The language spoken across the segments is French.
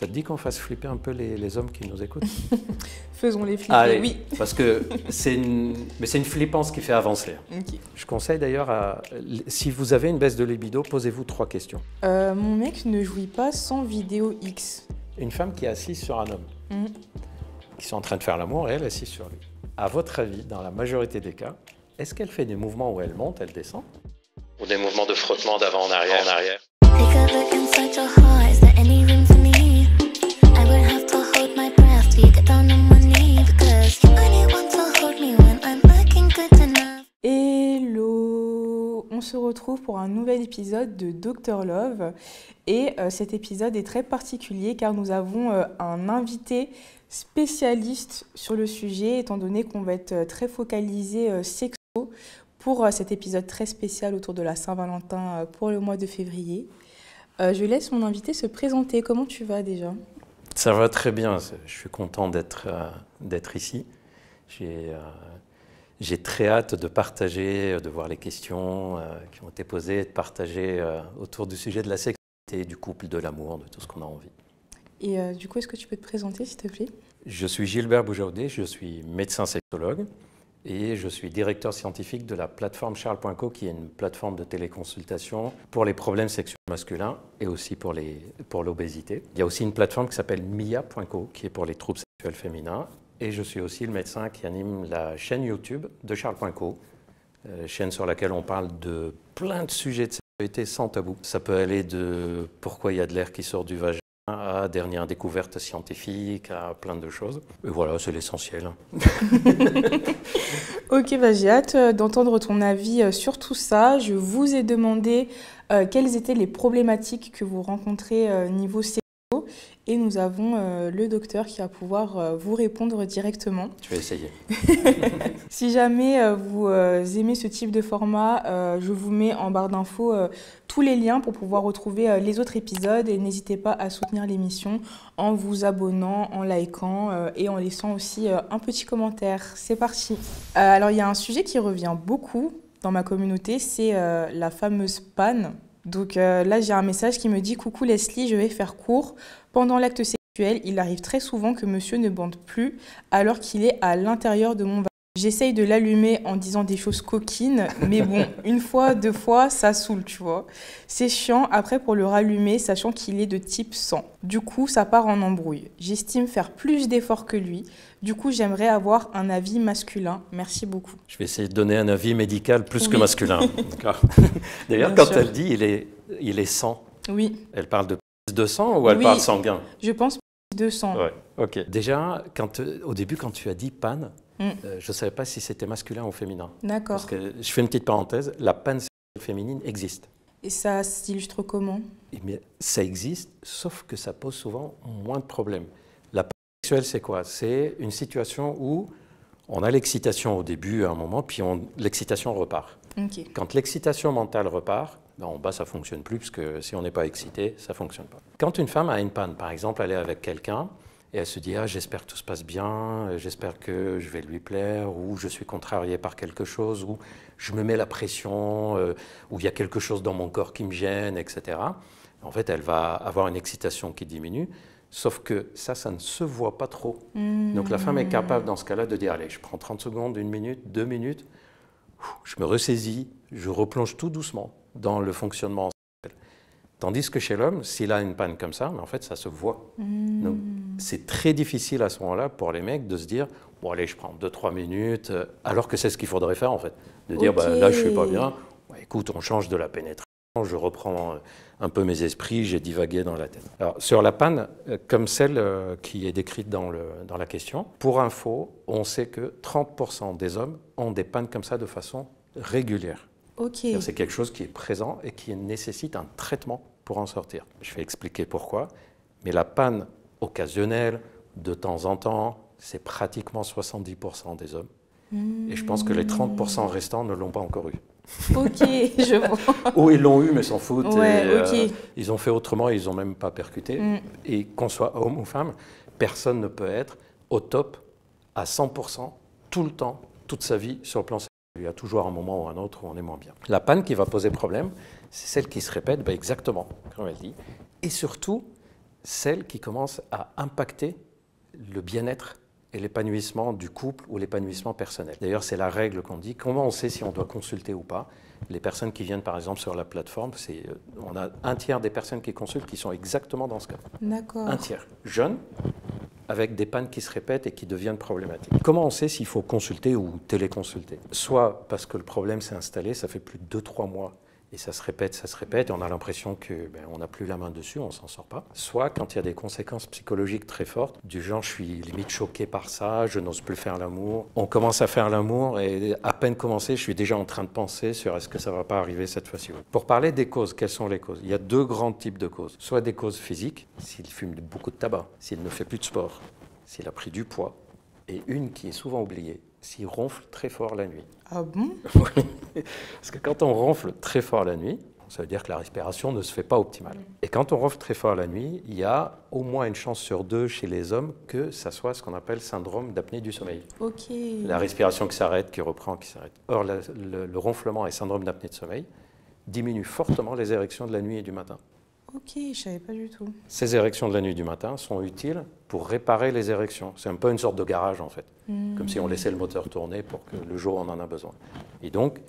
Ça te dit qu'on fasse flipper un peu les hommes qui nous écoutent? Faisons-les flipper, Allez, oui. Parce que c'est une flippance qui fait avancer. Okay. Je conseille d'ailleurs, si vous avez une baisse de libido, posez-vous 3 questions. Mon mec ne jouit pas sans vidéo X. Une femme qui est assise sur un homme, qui sont en train de faire l'amour et elle est assise sur lui. À votre avis, dans la majorité des cas, est-ce qu'elle fait des mouvements où elle monte, elle descend? Ou des mouvements de frottement d'avant en arrière, Hello! On se retrouve pour un nouvel épisode de Dr Love et cet épisode est très particulier car nous avons un invité spécialiste sur le sujet étant donné qu'on va être très focalisé sexo pour cet épisode très spécial autour de la Saint-Valentin pour le mois de février. Je laisse mon invité se présenter. Comment tu vas déjà? Ça va très bien, je suis content d'être ici. J'ai très hâte de partager, de voir les questions qui ont été posées, de partager autour du sujet de la sexualité, du couple, de l'amour, de tout ce qu'on a envie. Et du coup, est-ce que tu peux te présenter, s'il te plaît? Je suis Gilbert Boujaudet, je suis médecin sexologue et je suis directeur scientifique de la plateforme Charles.co, qui est une plateforme de téléconsultation pour les problèmes sexuels masculins et aussi pour l'obésité. Il y a aussi une plateforme qui s'appelle Mia.co, qui est pour les troubles sexuels féminins. Et je suis aussi le médecin qui anime la chaîne YouTube de Charles.co, chaîne sur laquelle on parle de plein de sujets de sexualité sans tabou. Ça peut aller de pourquoi il y a de l'air qui sort du vagin à dernière découverte scientifique, à plein de choses. Et voilà, c'est l'essentiel. Ok, bah j'ai hâte d'entendre ton avis sur tout ça. Je vous ai demandé quelles étaient les problématiques que vous rencontrez niveau sexo. Et nous avons le docteur qui va pouvoir vous répondre directement. Je vais essayer. Si jamais vous aimez ce type de format, je vous mets en barre d'infos tous les liens pour pouvoir retrouver les autres épisodes. Et n'hésitez pas à soutenir l'émission en vous abonnant, en likant et en laissant aussi un petit commentaire. C'est parti. Alors, il y a un sujet qui revient beaucoup dans ma communauté, c'est la fameuse panne. Donc là, j'ai un message qui me dit « Coucou Leslie, je vais faire court. Pendant l'acte sexuel, il arrive très souvent que monsieur ne bande plus alors qu'il est à l'intérieur de mon vagin. J'essaye de l'allumer en disant des choses coquines, mais bon, une fois, deux fois, ça saoule, tu vois. C'est chiant après pour le rallumer, sachant qu'il est de type sang. Du coup, ça part en embrouille. J'estime faire plus d'efforts que lui. Du coup, j'aimerais avoir un avis masculin. Merci beaucoup. » Je vais essayer de donner un avis médical plus que masculin. D'ailleurs, Bien quand sûr. elle dit il est sang, Oui. elle parle de sang ou elle Oui. parle sanguin? Je pense de sang. Ouais, ok. Déjà, au début, quand tu as dit panne, je ne savais pas si c'était masculin ou féminin. D'accord. Parce que, je fais une petite parenthèse, la panne sexuelle féminine existe. Et ça s'illustre comment? Mais ça existe, sauf que ça pose souvent moins de problèmes. La panne sexuelle, c'est quoi? C'est une situation où on a l'excitation au début, à un moment, puis l'excitation repart. Ok. Quand l'excitation mentale repart, en bas, ça ne fonctionne plus, parce que si on n'est pas excité, ça ne fonctionne pas. Quand une femme a une panne, par exemple, elle est avec quelqu'un, et elle se dit « Ah, j'espère que tout se passe bien, j'espère que je vais lui plaire, ou je suis contrarié par quelque chose, ou je me mets la pression, ou il y a quelque chose dans mon corps qui me gêne, etc. » En fait, elle va avoir une excitation qui diminue, sauf que ça ne se voit pas trop. Donc la femme est capable, dans ce cas-là, de dire « Allez, je prends 30 secondes, 1 minute, 2 minutes, je me ressaisis, je replonge tout doucement dans le fonctionnement sexuel. » Tandis que chez l'homme, s'il a une panne comme ça, en fait, ça se voit. Donc, c'est très difficile à ce moment-là pour les mecs de se dire « Bon, allez, je prends 2-3 minutes », alors que c'est ce qu'il faudrait faire, en fait. De dire bah, « Là, je ne suis pas bien. Écoute, on change de la pénétration, je reprends un peu mes esprits, j'ai divagué dans la tête. » Alors, sur la panne, comme celle qui est décrite dans la question, pour info, on sait que 30% des hommes ont des pannes comme ça de façon régulière. Okay. C'est quelque chose qui est présent et qui nécessite un traitement pour en sortir. Je vais expliquer pourquoi. Mais la panne occasionnelle, de temps en temps, c'est pratiquement 70% des hommes. Et je pense que les 30% restants ne l'ont pas encore eu. Ok, je vois. Ou ils l'ont eu, mais s'en foutent. Ouais, et, okay. Ils ont fait autrement, ils n'ont même pas percuté. Et qu'on soit homme ou femme, personne ne peut être au top à 100% tout le temps, toute sa vie sur le plan sexuel. Il y a toujours un moment ou un autre où on est moins bien. La panne qui va poser problème, c'est celle qui se répète exactement, comme elle dit. Et surtout, celle qui commence à impacter le bien-être et l'épanouissement du couple ou l'épanouissement personnel. D'ailleurs, c'est la règle qu'on dit. Comment on sait si on doit consulter ou pas? Les personnes qui viennent, par exemple, sur la plateforme, on a un tiers des personnes qui consultent qui sont exactement dans ce cas. D'accord. Un tiers. Jeunes, avec des pannes qui se répètent et qui deviennent problématiques. Comment on sait s'il faut consulter ou téléconsulter? Soit parce que le problème s'est installé, ça fait plus de 2-3 mois, et ça se répète, et on a l'impression qu'on n'a plus la main dessus, on ne s'en sort pas. Soit quand il y a des conséquences psychologiques très fortes, du genre je suis limite choqué par ça, je n'ose plus faire l'amour. On commence à faire l'amour et à peine commencé, je suis déjà en train de penser sur est-ce que ça ne va pas arriver cette fois-ci. Pour parler des causes, quelles sont les causes? Il y a 2 grands types de causes. Soit des causes physiques, s'il fume beaucoup de tabac, s'il ne fait plus de sport, s'il a pris du poids, et une qui est souvent oubliée, s'il ronfle très fort la nuit. Ah bon? Parce que quand on ronfle très fort la nuit, ça veut dire que la respiration ne se fait pas optimale. Et quand on ronfle très fort la nuit, il y a au moins une chance sur 2 chez les hommes que ça soit ce qu'on appelle syndrome d'apnée du sommeil. Ok. La respiration qui s'arrête, qui reprend, qui s'arrête. Or, le ronflement et syndrome d'apnée de sommeil diminuent fortement les érections de la nuit et du matin. Ok, je ne savais pas du tout. Ces érections de la nuit et du matin sont utiles pour réparer les érections. C'est un peu une sorte de garage en fait, comme si on laissait le moteur tourner pour que le jour où on en a besoin. Et donc,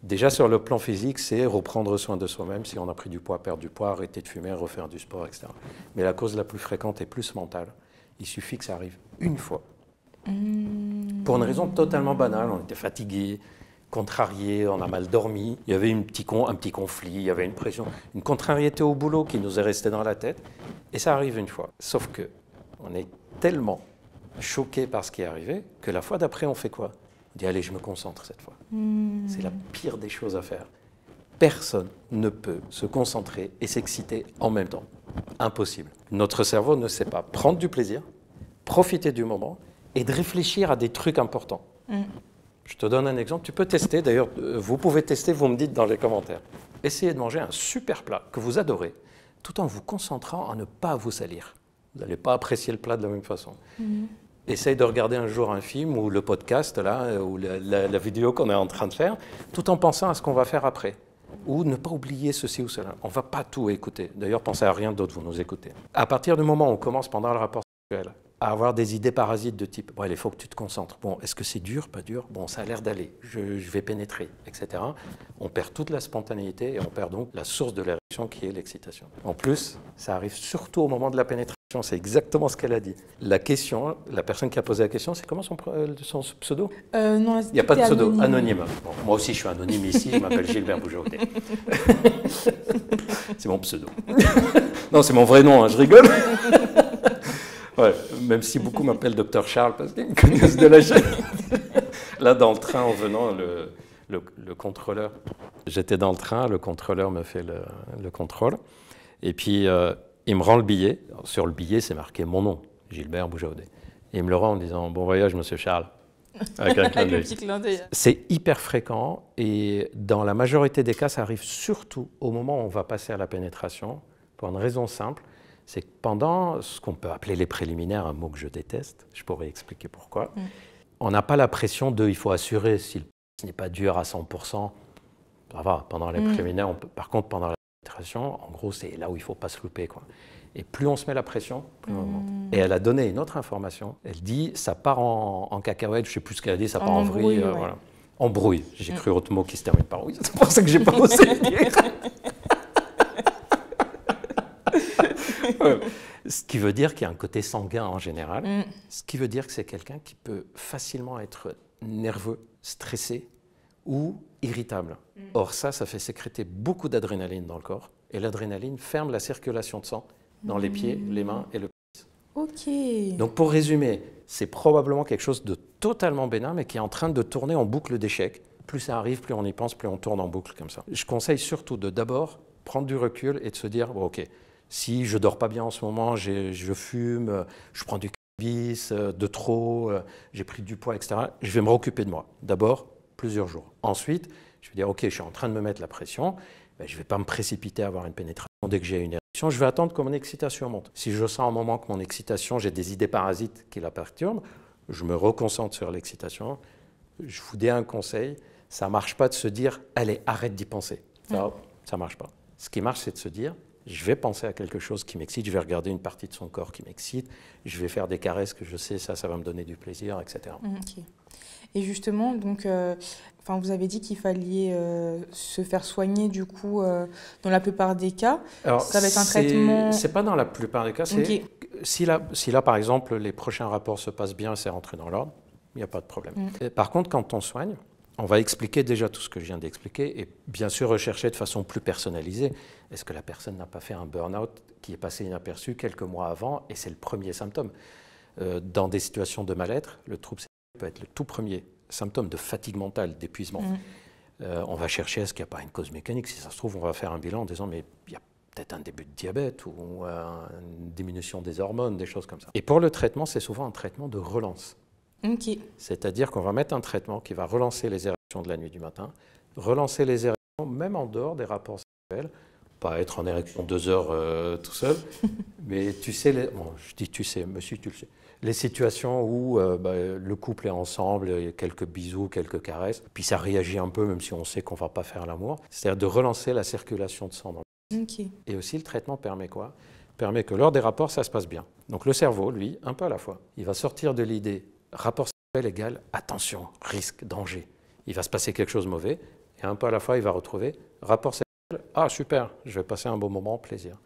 déjà sur le plan physique, c'est reprendre soin de soi-même. Si on a pris du poids, perdre du poids, arrêter de fumer, refaire du sport, etc. Mais la cause la plus fréquente est plus mentale. Il suffit que ça arrive une fois. Pour une raison totalement banale, on était fatigué, contrarié, on a mal dormi, il y avait un petit conflit, il y avait une pression, une contrariété au boulot qui nous est restée dans la tête, et ça arrive une fois. Sauf que on est tellement choqué par ce qui est arrivé que la fois d'après, on fait quoi? On dit allez, je me concentre cette fois. C'est la pire des choses à faire. Personne ne peut se concentrer et s'exciter en même temps. Impossible. Notre cerveau ne sait pas prendre du plaisir, profiter du moment et de réfléchir à des trucs importants. Je te donne un exemple, tu peux tester, d'ailleurs, vous pouvez tester, vous me dites dans les commentaires. Essayez de manger un super plat que vous adorez, tout en vous concentrant à ne pas vous salir. Vous n'allez pas apprécier le plat de la même façon. Essayez de regarder un jour un film ou le podcast, là, ou la vidéo qu'on est en train de faire, tout en pensant à ce qu'on va faire après. Ou ne pas oublier ceci ou cela. On ne va pas tout écouter. D'ailleurs, pensez à rien d'autre, vous nous écoutez. À partir du moment où on commence pendant le rapport sexuel à avoir des idées parasites de type bon, il faut que tu te concentres. Bon, est-ce que c'est dur, pas dur? Bon, ça a l'air d'aller. Je vais pénétrer, etc. On perd toute la spontanéité et on perd donc la source de l'érection qui est l'excitation. En plus, ça arrive surtout au moment de la pénétration. C'est exactement ce qu'elle a dit. La question, la personne qui a posé la question, c'est comment son pseudo? Non, il n'y a pas de pseudo, anonyme. Bon, moi aussi, je suis anonyme ici. Je m'appelle Gilbert Boujaudet. C'est mon pseudo. Non, c'est mon vrai nom. Hein, je rigole. Ouais, même si beaucoup m'appellent Dr Charles parce qu'ils me connaissent de la chaîne. Là, dans le train, en venant, le contrôleur, j'étais dans le train, le contrôleur me fait le contrôle. Et puis, il me rend le billet. Sur le billet, c'est marqué mon nom, Gilbert Boujaudet. Et il me le rend en disant « Bon voyage, monsieur Charles ». Avec un clin d'œil. C'est hyper fréquent et dans la majorité des cas, ça arrive surtout au moment où on va passer à la pénétration, pour une raison simple. C'est que pendant ce qu'on peut appeler les préliminaires, un mot que je déteste, je pourrais expliquer pourquoi, on n'a pas la pression de « il faut assurer, si ce n'est pas dur à 100%, ça va, pendant les préliminaires, par contre pendant la pénétration, en gros c'est là où il ne faut pas se louper, quoi. Et plus on se met la pression, plus on monte. Et elle a donné une autre information, elle dit ça part en cacahuète, je ne sais plus ce qu'elle a dit, ça part en vrille, voilà. En brouille, j'ai cru autre mot qui se termine par oui, c'est pour ça que je n'ai pas osé dire. Ce qui veut dire qu'il y a un côté sanguin en général, ce qui veut dire que c'est quelqu'un qui peut facilement être nerveux, stressé ou irritable. Or ça fait sécréter beaucoup d'adrénaline dans le corps et l'adrénaline ferme la circulation de sang dans les pieds, les mains et le pénis. Ok. Donc pour résumer, c'est probablement quelque chose de totalement bénin mais qui est en train de tourner en boucle d'échecs. Plus ça arrive, plus on y pense, plus on tourne en boucle comme ça. Je conseille surtout de d'abord prendre du recul et de se dire bon, ok, si je ne dors pas bien en ce moment, je fume, je prends du cannabis de trop, j'ai pris du poids, etc., je vais me occuper de moi. D'abord, plusieurs jours. Ensuite, je vais dire, OK, je suis en train de me mettre la pression, ben, je ne vais pas me précipiter à avoir une pénétration dès que j'ai une érection, je vais attendre que mon excitation monte. Si je sens à un moment que mon excitation, j'ai des idées parasites qui la perturbent, je me reconcentre sur l'excitation. Je vous dis un conseil, ça ne marche pas de se dire, allez, arrête d'y penser. Ça ne marche pas. Ce qui marche, c'est de se dire, je vais penser à quelque chose qui m'excite, je vais regarder une partie de son corps qui m'excite, je vais faire des caresses que je sais, ça va me donner du plaisir, etc. Ok. Et justement, donc, vous avez dit qu'il fallait se faire soigner, du coup, dans la plupart des cas. Alors, ça va être un traitement... C'est pas dans la plupart des cas. Ok. Si là, par exemple, les prochains rapports se passent bien, c'est rentré dans l'ordre, il n'y a pas de problème. Et par contre, quand on soigne, on va expliquer déjà tout ce que je viens d'expliquer et bien sûr rechercher de façon plus personnalisée. Est-ce que la personne n'a pas fait un burn-out qui est passé inaperçu quelques mois avant et c'est le premier symptôme? Dans des situations de mal-être, le trouble peut être le tout premier symptôme de fatigue mentale, d'épuisement. On va chercher est-ce qu'il n'y a pas une cause mécanique. Si ça se trouve, on va faire un bilan en disant mais il y a peut-être un début de diabète ou une diminution des hormones, des choses comme ça. Et pour le traitement, c'est souvent un traitement de relance. Ok. C'est-à-dire qu'on va mettre un traitement qui va relancer les érections de la nuit du matin, relancer les érections même en dehors des rapports sexuels, pas être en érection 2 heures tout seul, mais tu sais, je dis tu sais, monsieur tu le sais, les situations où le couple est ensemble, il y a quelques bisous, quelques caresses, puis ça réagit un peu même si on sait qu'on ne va pas faire l'amour, c'est-à-dire de relancer la circulation de sang dans le corps. Et aussi le traitement permet quoi? Permet que lors des rapports, ça se passe bien. Donc le cerveau, lui, un peu à la fois, il va sortir de l'idée rapport sexuel égale attention, risque, danger. Il va se passer quelque chose de mauvais, et un peu à la fois, il va retrouver rapport sexuel, ah super, je vais passer un bon moment, plaisir.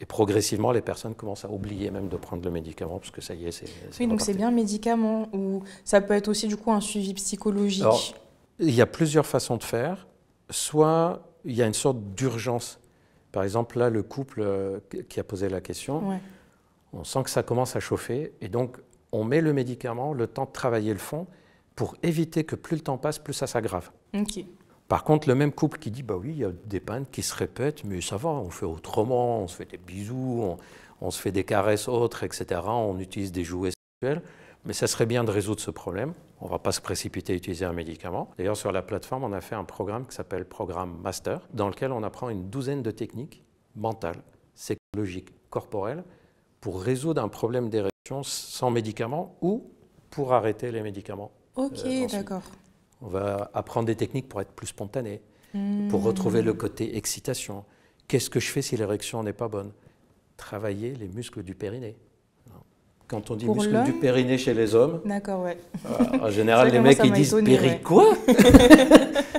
Et progressivement, les personnes commencent à oublier même de prendre le médicament, parce que ça y est, c'est Oui, donc c'est bien un médicament, ou ça peut être aussi du coup un suivi psychologique. Alors, il y a plusieurs façons de faire. Soit il y a une sorte d'urgence. Par exemple, là, le couple qui a posé la question, Ouais. on sent que ça commence à chauffer, et donc on met le médicament, le temps de travailler le fond, pour éviter que plus le temps passe, plus ça s'aggrave. Ok. Par contre, le même couple qui dit, bah oui, il y a des pannes qui se répètent, mais ça va, on fait autrement, on se fait des bisous, on se fait des caresses autres, etc. On utilise des jouets sexuels, mais ça serait bien de résoudre ce problème. On ne va pas se précipiter à utiliser un médicament. D'ailleurs, sur la plateforme, on a fait un programme qui s'appelle Programme Master, dans lequel on apprend une douzaine de techniques mentales, psychologiques, corporelles, pour résoudre un problème d'érection sans médicaments ou pour arrêter les médicaments. Ok, d'accord. On va apprendre des techniques pour être plus spontané, pour retrouver le côté excitation. Qu'est-ce que je fais si l'érection n'est pas bonne? Travailler les muscles du périnée. Quand on dit Pour muscles du périnée chez les hommes, d'accord, ouais. En général, les mecs ils disent péri quoi?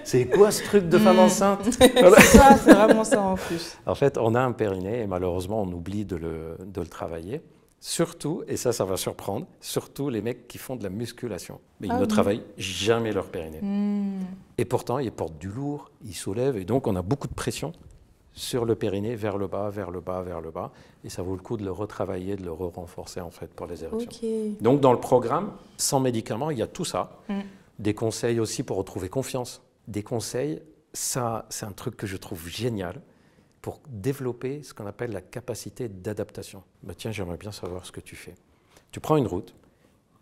C'est quoi ce truc de femme enceinte? C'est ça, c'est vraiment ça en plus. En fait, on a un périnée et malheureusement, on oublie de le travailler. Surtout, et ça va surprendre, surtout les mecs qui font de la musculation. Mais ils ne travaillent jamais leur périnée. Et pourtant, ils portent du lourd, ils soulèvent, et donc on a beaucoup de pression sur le périnée, vers le bas, vers le bas, vers le bas. Et ça vaut le coup de le retravailler, de le renforcer en fait pour les érections. Okay. Donc dans le programme, sans médicaments, il y a tout ça. Des conseils aussi pour retrouver confiance. Des conseils, ça c'est un truc que je trouve génial, pour développer ce qu'on appelle la capacité d'adaptation. Bah, tiens, j'aimerais bien savoir ce que tu fais. Tu prends une route,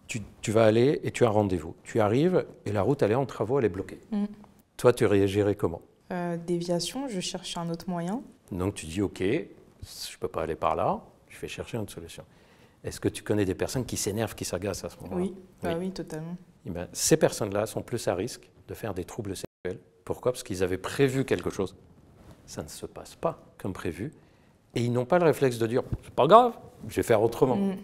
tu vas aller et tu as un rendez-vous. Tu arrives et la route, elle est en travaux, elle est bloquée. Toi, tu réagirais comment? Déviation, je cherche un autre moyen. Donc tu dis, OK, je ne peux pas aller par là, je vais chercher une autre solution. Est-ce que tu connais des personnes qui s'énervent, qui s'agacent à ce moment-là? Oui, oui, totalement. Et bien, ces personnes-là sont plus à risque de faire des troubles sexuels. Pourquoi? Parce qu'ils avaient prévu quelque chose. Ça ne se passe pas comme prévu. Et ils n'ont pas le réflexe de dire « c'est pas grave, je vais faire autrement ».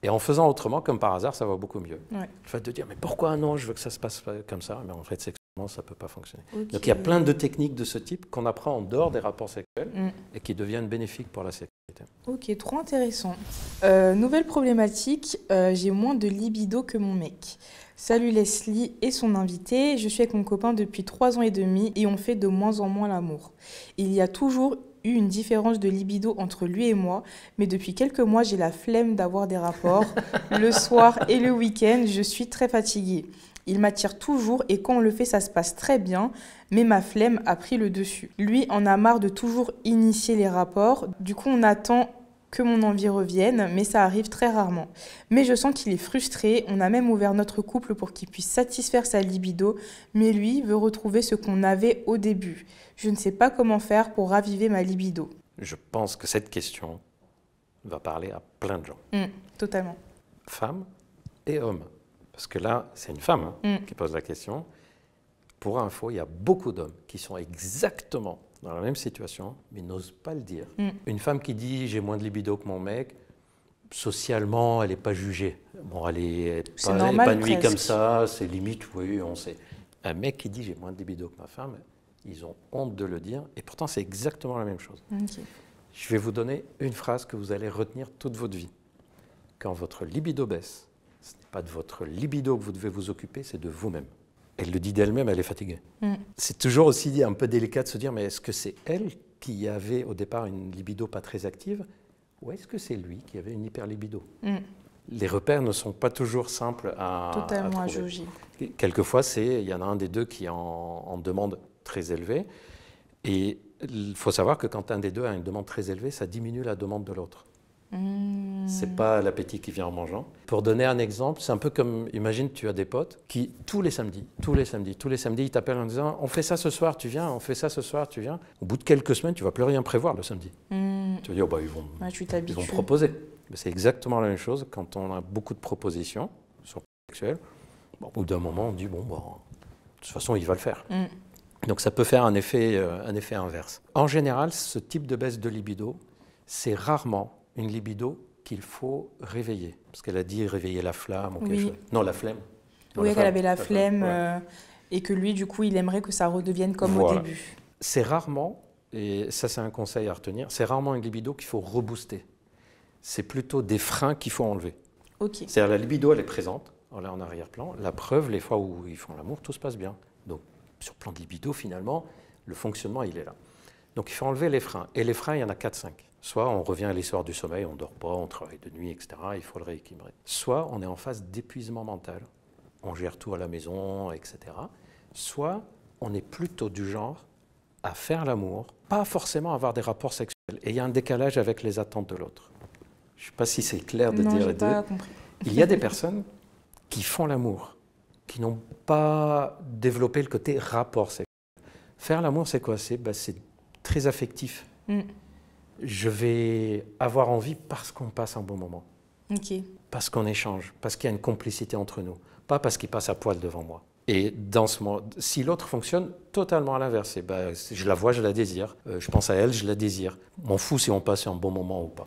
Et en faisant autrement, comme par hasard, ça va beaucoup mieux. Ouais. Le fait de dire « mais pourquoi non, je veux que ça se passe comme ça », mais en fait, sexuellement, ça ne peut pas fonctionner. Okay. Donc il y a plein de techniques de ce type qu'on apprend en dehors des rapports sexuels et qui deviennent bénéfiques pour la sexualité. Ok, trop intéressant. Nouvelle problématique, j'ai moins de libido que mon mec. Salut Leslie et son invité, je suis avec mon copain depuis 3 ans et demi et on fait de moins en moins l'amour. Il y a toujours eu une différence de libido entre lui et moi, mais depuis quelques mois, j'ai la flemme d'avoir des rapports. Le soir et le week-end, je suis très fatiguée. Il m'attire toujours et quand on le fait, ça se passe très bien, mais ma flemme a pris le dessus. Lui en a marre de toujours initier les rapports, du coup on attend que mon envie revienne, mais ça arrive très rarement. Mais je sens qu'il est frustré, on a même ouvert notre couple pour qu'il puisse satisfaire sa libido, mais lui veut retrouver ce qu'on avait au début. Je ne sais pas comment faire pour raviver ma libido. Je pense que cette question va parler à plein de gens. Totalement. Femmes et hommes. Parce que là, c'est une femme qui pose la question. Pour info, il y a beaucoup d'hommes qui sont exactement dans la même situation, mais n'ose pas le dire. Une femme qui dit « j'ai moins de libido que mon mec », socialement, elle n'est pas jugée. Bon, elle n'est pas épanouie comme ça, c'est limite, oui, on sait. Un mec qui dit « j'ai moins de libido que ma femme », ils ont honte de le dire, et pourtant c'est exactement la même chose. Okay. Je vais vous donner une phrase que vous allez retenir toute votre vie. Quand votre libido baisse, ce n'est pas de votre libido que vous devez vous occuper, c'est de vous-même. Elle le dit d'elle-même, elle est fatiguée. C'est toujours aussi un peu délicat de se dire, mais est-ce que c'est elle qui avait au départ une libido pas très active, ou est-ce que c'est lui qui avait une hyperlibido? Les repères ne sont pas toujours simples à Totalement à trouver. jauger. Quelquefois, il y en a un des deux qui est en demande très élevée, et il faut savoir que quand un des deux a une demande très élevée, ça diminue la demande de l'autre. Ce n'est pas l'appétit qui vient en mangeant. Pour donner un exemple, c'est un peu comme, imagine, tu as des potes qui, tous les samedis, ils t'appellent en disant « on fait ça ce soir, tu viens, on fait ça ce soir, tu viens ». Au bout de quelques semaines, tu ne vas plus rien prévoir le samedi. Tu vas dire oh, bah, ils vont proposer. C'est exactement la même chose quand on a beaucoup de propositions sur le plan sexuel. Bon, au bout d'un moment, on dit « bon, bah, de toute façon, il va le faire ». Donc ça peut faire un effet inverse. En général, ce type de baisse de libido, c'est rarement une libido qu'il faut réveiller. Parce qu'elle a dit réveiller la flamme ou quelque chose. Non, la flemme. Oui, qu'elle avait la flemme et que lui, du coup, il aimerait que ça redevienne comme au début. C'est rarement, et ça c'est un conseil à retenir, c'est rarement une libido qu'il faut rebooster. C'est plutôt des freins qu'il faut enlever. Okay. C'est-à-dire la libido, elle est présente, là en arrière-plan. La preuve, les fois où ils font l'amour, tout se passe bien. Donc sur le plan de libido, finalement, le fonctionnement, il est là. Donc il faut enlever les freins. Et les freins, il y en a 4-5. Soit on revient à l'histoire du sommeil, on ne dort pas, on travaille de nuit, etc. Il faut le rééquilibrer. Soit on est en phase d'épuisement mental, on gère tout à la maison, etc. Soit on est plutôt du genre à faire l'amour, pas forcément avoir des rapports sexuels. Et il y a un décalage avec les attentes de l'autre. Je ne sais pas si c'est clair de dire les deux. Il y a des personnes qui font l'amour, qui n'ont pas développé le côté rapport sexuel. Faire l'amour, c'est quoi? C'est très affectif. Je vais avoir envie parce qu'on passe un bon moment. Okay. Parce qu'on échange, parce qu'il y a une complicité entre nous. Pas parce qu'il passe à poil devant moi. Et dans ce moment, si l'autre fonctionne totalement à l'inverse, je la vois, je la désire. Je pense à elle, je la désire. M'en fous si on passe un bon moment ou pas.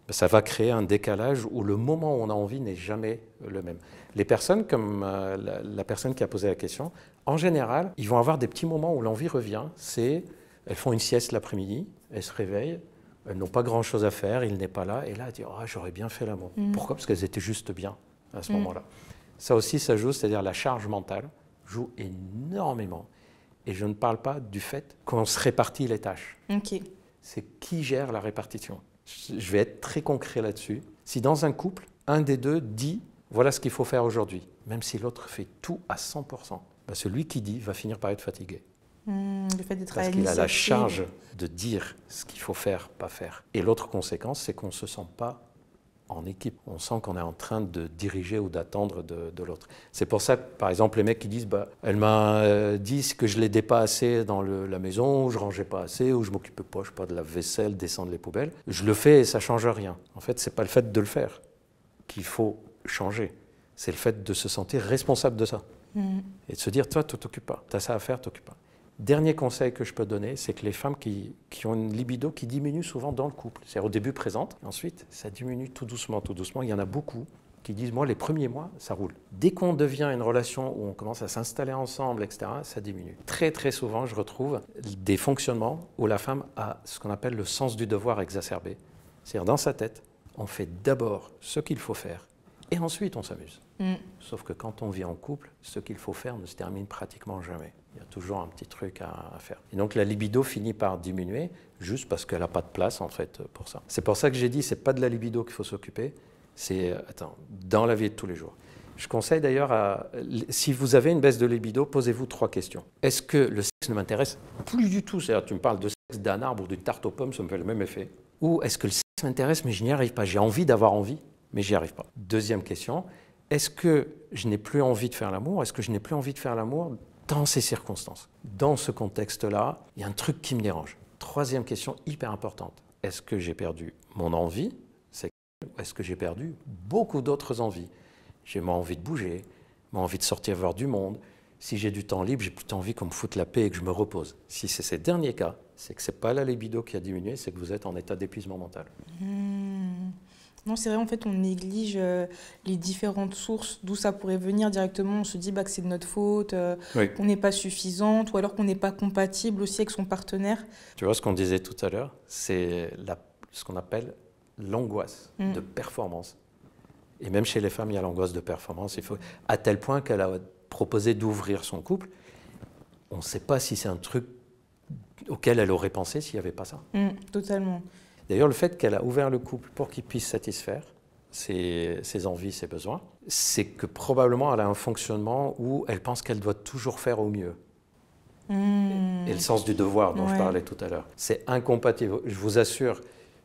Ça va créer un décalage où le moment où on a envie n'est jamais le même. Les personnes, comme la personne qui a posé la question, en général, ils vont avoir des petits moments où l'envie revient. Elles font une sieste l'après-midi, elles se réveillent, elles n'ont pas grand-chose à faire, il n'est pas là, et là, elles disent « j'aurais bien fait l'amour ». Pourquoi? Parce qu'elles étaient juste bien à ce moment-là. Ça aussi, ça joue, c'est-à-dire la charge mentale joue énormément. Et je ne parle pas du fait qu'on se répartit les tâches. Okay. C'est qui gère la répartition. Je vais être très concret là-dessus. Si dans un couple, un des deux dit « voilà ce qu'il faut faire aujourd'hui », même si l'autre fait tout à 100%, celui qui dit va finir par être fatigué. Le fait d'être parce qu'il a la charge de dire ce qu'il faut faire, pas faire. Et l'autre conséquence, c'est qu'on ne se sent pas en équipe. On sent qu'on est en train de diriger ou d'attendre de l'autre. C'est pour ça que, par exemple, les mecs qui disent elle m'a dit que je ne l'aidais pas assez dans la maison, ou je ne rangeais pas assez, ou je ne m'occupais pas, de la vaisselle, descendre les poubelles. Je le fais et ça ne change rien. En fait, ce n'est pas le fait de le faire qu'il faut changer. C'est le fait de se sentir responsable de ça. Et de se dire, toi, tu ne t'occupes pas. Tu as ça à faire, tu ne t'occupes pas. Dernier conseil que je peux donner, c'est que les femmes qui ont une libido qui diminue souvent dans le couple, c'est-à-dire au début présente, ensuite ça diminue tout doucement, tout doucement. Il y en a beaucoup qui disent, moi les premiers mois, ça roule. Dès qu'on devient une relation où on commence à s'installer ensemble, etc., ça diminue. Très très souvent, je retrouve des fonctionnements où la femme a ce qu'on appelle le sens du devoir exacerbé. C'est-à-dire dans sa tête, on fait d'abord ce qu'il faut faire et ensuite on s'amuse. Sauf que quand on vit en couple, ce qu'il faut faire ne se termine pratiquement jamais. Il y a toujours un petit truc à faire. Et donc la libido finit par diminuer juste parce qu'elle n'a pas de place en fait pour ça. C'est pour ça que j'ai dit, c'est pas de la libido qu'il faut s'occuper, c'est dans la vie de tous les jours. Je conseille d'ailleurs, si vous avez une baisse de libido, posez-vous 3 questions. Est-ce que le sexe ne m'intéresse plus du tout? C'est-à-dire, tu me parles de sexe d'un arbre ou d'une tarte aux pommes, ça me fait le même effet. Ou est-ce que le sexe m'intéresse mais je n'y arrive pas? J'ai envie d'avoir envie, mais j'y arrive pas. Deuxième question, est-ce que je n'ai plus envie de faire l'amour? Est-ce que je n'ai plus envie de faire l'amour dans ces circonstances? Dans ce contexte-là, il y a un truc qui me dérange. Troisième question hyper importante. Est-ce que j'ai perdu mon envie sexuelle ou est-ce que j'ai perdu beaucoup d'autres envies? J'ai ma envie de bouger, ma envie de sortir voir du monde. Si j'ai du temps libre, j'ai plutôt envie qu'on me foute la paix et que je me repose. Si c'est ces derniers cas, c'est que ce n'est pas la libido qui a diminué, c'est que vous êtes en état d'épuisement mental. Non, c'est vrai, en fait, on néglige les différentes sources d'où ça pourrait venir directement. On se dit que c'est de notre faute, qu'on n'est pas suffisante, ou alors qu'on n'est pas compatible aussi avec son partenaire. Tu vois, ce qu'on disait tout à l'heure, c'est ce qu'on appelle l'angoisse de performance. Et même chez les femmes, il y a l'angoisse de performance. À tel point qu'elle a proposé d'ouvrir son couple. On ne sait pas si c'est un truc auquel elle aurait pensé s'il n'y avait pas ça. Totalement. D'ailleurs, le fait qu'elle a ouvert le couple pour qu'il puisse satisfaire ses envies, ses besoins, c'est que probablement elle a un fonctionnement où elle pense qu'elle doit toujours faire au mieux. Et le sens du devoir dont je parlais tout à l'heure. C'est incompatible. Je vous assure,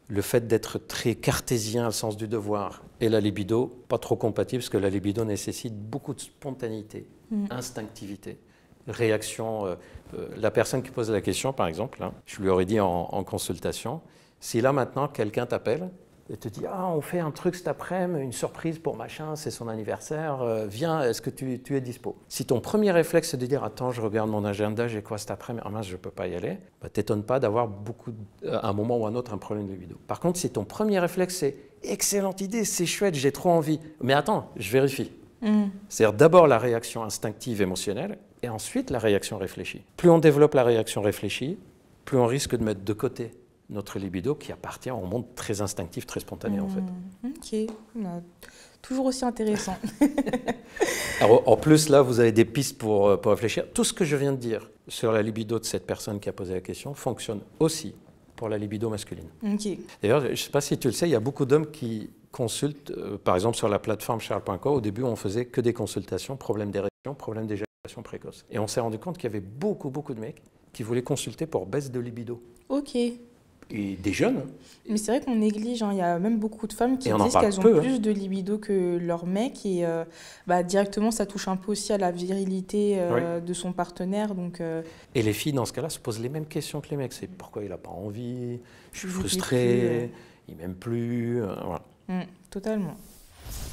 le fait d'être très cartésien, le sens du devoir, et la libido, pas trop compatible, parce que la libido nécessite beaucoup de spontanéité, instinctivité, réaction. La personne qui pose la question, par exemple, hein, je lui aurais dit en consultation, si là maintenant quelqu'un t'appelle et te dit « Ah, on fait un truc cet après-midi, une surprise pour machin, c'est son anniversaire, viens, est-ce que tu es dispo ?» Si ton premier réflexe c'est de dire « Attends, je regarde mon agenda, j'ai quoi cet après-midi, ah mince, je ne peux pas y aller », t'étonne pas d'avoir à un moment ou à un autre un problème de libido. Par contre, si ton premier réflexe c'est « Excellente idée, c'est chouette, j'ai trop envie, mais attends, je vérifie ». C'est-à-dire d'abord la réaction instinctive émotionnelle et ensuite la réaction réfléchie. Plus on développe la réaction réfléchie, plus on risque de mettre de côté notre libido qui appartient au monde très instinctif, très spontané en fait. Ok, toujours aussi intéressant. Alors, en plus, là, vous avez des pistes pour réfléchir. Tout ce que je viens de dire sur la libido de cette personne qui a posé la question fonctionne aussi pour la libido masculine. Okay. D'ailleurs, je ne sais pas si tu le sais, il y a beaucoup d'hommes qui consultent, par exemple sur la plateforme charles.co, au début on faisait que des consultations, problème d'érection, problème d'éjaculation précoce. Et on s'est rendu compte qu'il y avait beaucoup de mecs qui voulaient consulter pour baisse de libido. Ok. Et des jeunes. Mais c'est vrai qu'on néglige, hein. Il y a même beaucoup de femmes qui disent qu'elles ont plus de libido que leur mec et directement ça touche un peu aussi à la virilité de son partenaire. Donc, Et les filles dans ce cas-là se posent les mêmes questions que les mecs, c'est pourquoi il n'a pas envie, je suis frustrée, il m'aime plus, voilà. Totalement.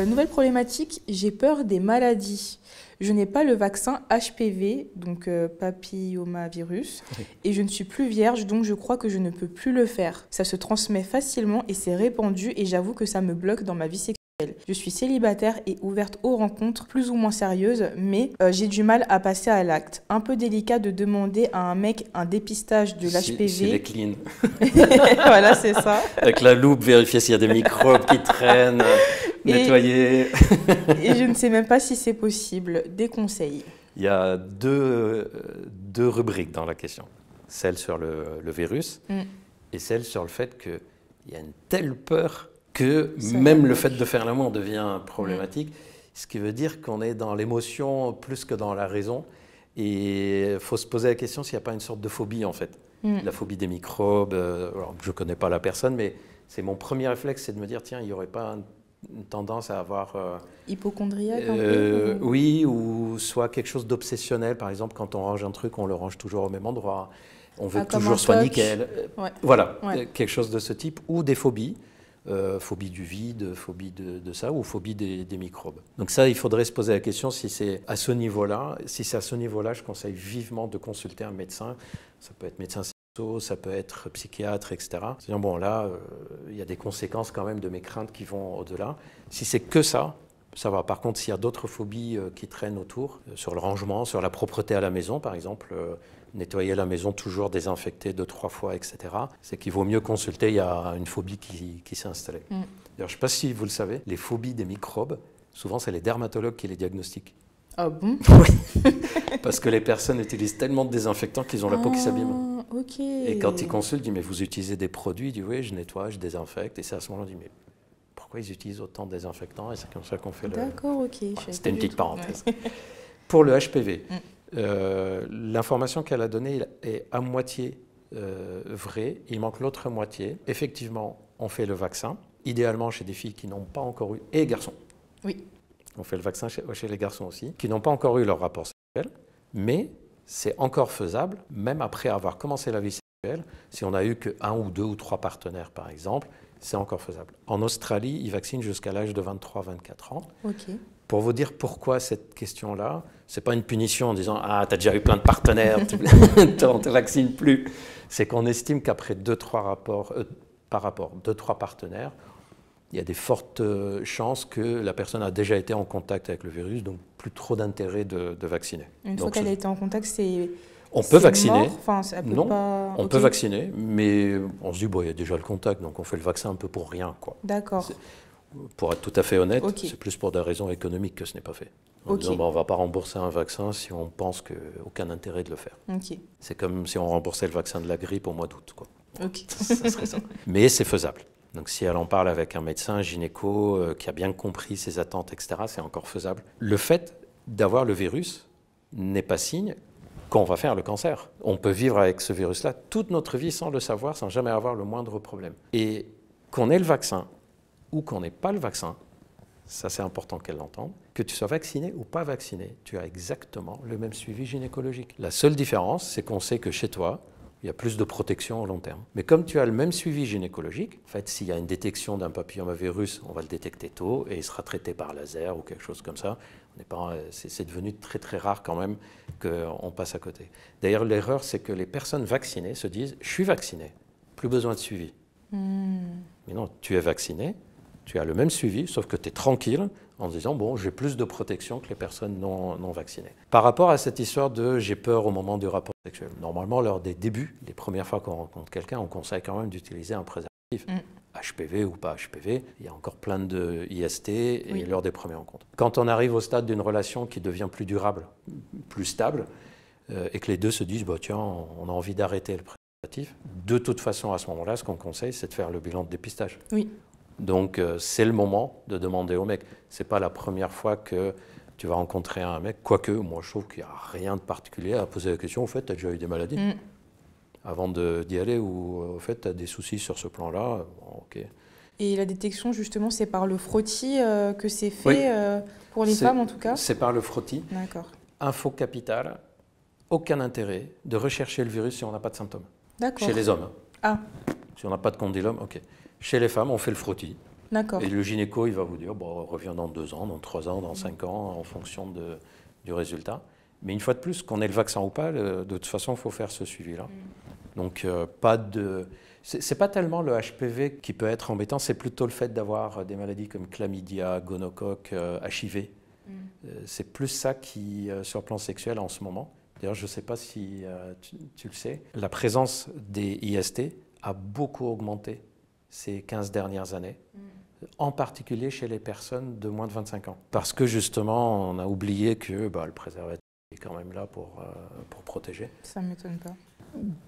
Nouvelle problématique, j'ai peur des maladies. Je n'ai pas le vaccin HPV, donc papillomavirus, et je ne suis plus vierge, donc je crois que je ne peux plus le faire. Ça se transmet facilement et c'est répandu et j'avoue que ça me bloque dans ma vie sexuelle. Je suis célibataire et ouverte aux rencontres plus ou moins sérieuses, mais j'ai du mal à passer à l'acte. Un peu délicat de demander à un mec un dépistage de l'HPV. C'est les clean. Voilà, c'est ça. Avec la loupe, vérifier s'il y a des microbes qui traînent, nettoyer. Et je ne sais même pas si c'est possible. Des conseils. Il y a deux rubriques dans la question. Celle sur le virus et celle sur le fait qu'il y a une telle peur que même le fait de faire l'amour devient problématique, ce qui veut dire qu'on est dans l'émotion plus que dans la raison. Et il faut se poser la question s'il n'y a pas une sorte de phobie, en fait. La phobie des microbes. Alors, je ne connais pas la personne, mais c'est mon premier réflexe, c'est de me dire, tiens, il n'y aurait pas une tendance à avoir... hypochondriaque un peu Oui, ou soit quelque chose d'obsessionnel. Par exemple, quand on range un truc, on le range toujours au même endroit. On veut que toujours soit nickel. Voilà, quelque chose de ce type. Ou des phobies. Phobie du vide, phobie de ça, ou phobie des microbes. Donc ça, il faudrait se poser la question si c'est à ce niveau-là. Si c'est à ce niveau-là, je conseille vivement de consulter un médecin. Ça peut être médecin sexo, ça peut être psychiatre, etc. C'est-à-dire, bon, là, il y a des conséquences quand même de mes craintes qui vont au-delà. Si c'est que ça va. Par contre, s'il y a d'autres phobies qui traînent autour, sur le rangement, sur la propreté à la maison, par exemple, nettoyer la maison, toujours désinfecter 2-3 fois, etc. C'est qu'il vaut mieux consulter, il y a une phobie qui s'est installée. D'ailleurs, je ne sais pas si vous le savez, les phobies des microbes, souvent c'est les dermatologues qui les diagnostiquent. Ah bon? Oui, parce que les personnes utilisent tellement de désinfectants qu'ils ont la peau qui s'abîme. Okay. Et quand ils consultent, ils disent, mais vous utilisez des produits? Ils disent, oui, je nettoie, je désinfecte. Et c'est à ce moment-là, on dit, mais pourquoi ils utilisent autant de désinfectants? Et c'est comme ça qu'on fait le... D'accord, ok. Voilà, c'était une petite parenthèse. Pour le HPV, l'information qu'elle a donnée est à moitié vraie. Il manque l'autre moitié. Effectivement, on fait le vaccin, idéalement chez des filles qui n'ont pas encore eu, et garçons. Oui. On fait le vaccin chez les garçons aussi, qui n'ont pas encore eu leur rapport sexuel, mais c'est encore faisable, même après avoir commencé la vie sexuelle. Si on n'a eu que 1 ou 2 ou 3 partenaires, par exemple, c'est encore faisable. En Australie, ils vaccinent jusqu'à l'âge de 23-24 ans. Ok. Pour vous dire pourquoi cette question-là, ce n'est pas une punition en disant « Ah, tu as déjà eu plein de partenaires, on ne te vaccine plus ». C'est qu'on estime qu'après 2-3 partenaires, il y a des fortes chances que la personne a déjà été en contact avec le virus, donc plus trop d'intérêt de vacciner. Une fois qu'elle a été en contact, c'est... On peut vacciner. Enfin, peut non, pas... on peut vacciner, mais on se dit, bon, il y a déjà le contact, donc on fait le vaccin un peu pour rien, quoi. D'accord. Pour être tout à fait honnête, c'est plus pour des raisons économiques que ce n'est pas fait. En disant, on ne va pas rembourser un vaccin si on pense qu'il n'y a aucun intérêt de le faire. C'est comme si on remboursait le vaccin de la grippe au mois d'août, quoi. Ça serait ça. Mais c'est faisable. Donc si elle en parle avec un médecin, un gynéco, qui a bien compris ses attentes, etc., c'est encore faisable. Le fait d'avoir le virus n'est pas signe qu'on va faire le cancer. On peut vivre avec ce virus-là toute notre vie sans le savoir, sans jamais avoir le moindre problème. Et qu'on ait le vaccin ou qu'on n'ait pas le vaccin, ça c'est important qu'elle l'entende, que tu sois vacciné ou pas vacciné, tu as exactement le même suivi gynécologique. La seule différence, c'est qu'on sait que chez toi, il y a plus de protection au long terme. Mais comme tu as le même suivi gynécologique, en fait, s'il y a une détection d'un papillomavirus, on va le détecter tôt et il sera traité par laser ou quelque chose comme ça. C'est devenu très très rare quand même qu'on passe à côté. D'ailleurs, l'erreur, c'est que les personnes vaccinées se disent « je suis vacciné, plus besoin de suivi ». Mais non, tu es vacciné, tu as le même suivi, sauf que tu es tranquille en se disant « bon, j'ai plus de protection que les personnes non vaccinées ». Par rapport à cette histoire de « j'ai peur au moment du rapport sexuel », normalement, lors des débuts, les premières fois qu'on rencontre quelqu'un, on conseille quand même d'utiliser un préservatif. HPV ou pas HPV, il y a encore plein de IST et lors des premières rencontres. Quand on arrive au stade d'une relation qui devient plus durable, plus stable, et que les deux se disent bah, « tiens, on a envie d'arrêter le préservatif », de toute façon, à ce moment-là, ce qu'on conseille, c'est de faire le bilan de dépistage. Donc, c'est le moment de demander au mec. Ce n'est pas la première fois que tu vas rencontrer un mec, quoique, moi, je trouve qu'il n'y a rien de particulier à poser la question, au fait, tu as déjà eu des maladies avant d'y aller, ou au fait, tu as des soucis sur ce plan-là, bon, ok. Et la détection, justement, c'est par le frottis que c'est fait pour les femmes, en tout cas? C'est par le frottis. D'accord. Info capitale, aucun intérêt de rechercher le virus si on n'a pas de symptômes. D'accord. Chez les hommes. Ah. Si on n'a pas de condylome, ok. Chez les femmes, on fait le frottis. D'accord. Et le gynéco, il va vous dire, bon, reviens dans 2 ans, dans 3 ans, dans 5 ans, en fonction du résultat. Mais une fois de plus, qu'on ait le vaccin ou pas, de toute façon, il faut faire ce suivi-là. Donc, pas de... C'est pas tellement le HPV qui peut être embêtant, c'est plutôt le fait d'avoir des maladies comme chlamydia, gonocoque, HIV. C'est plus ça qui, sur le plan sexuel en ce moment. D'ailleurs, je ne sais pas si tu le sais, la présence des IST a beaucoup augmenté ces 15 dernières années, en particulier chez les personnes de moins de 25 ans. Parce que justement, on a oublié que le préservatif est quand même là pour protéger. Ça ne m'étonne pas.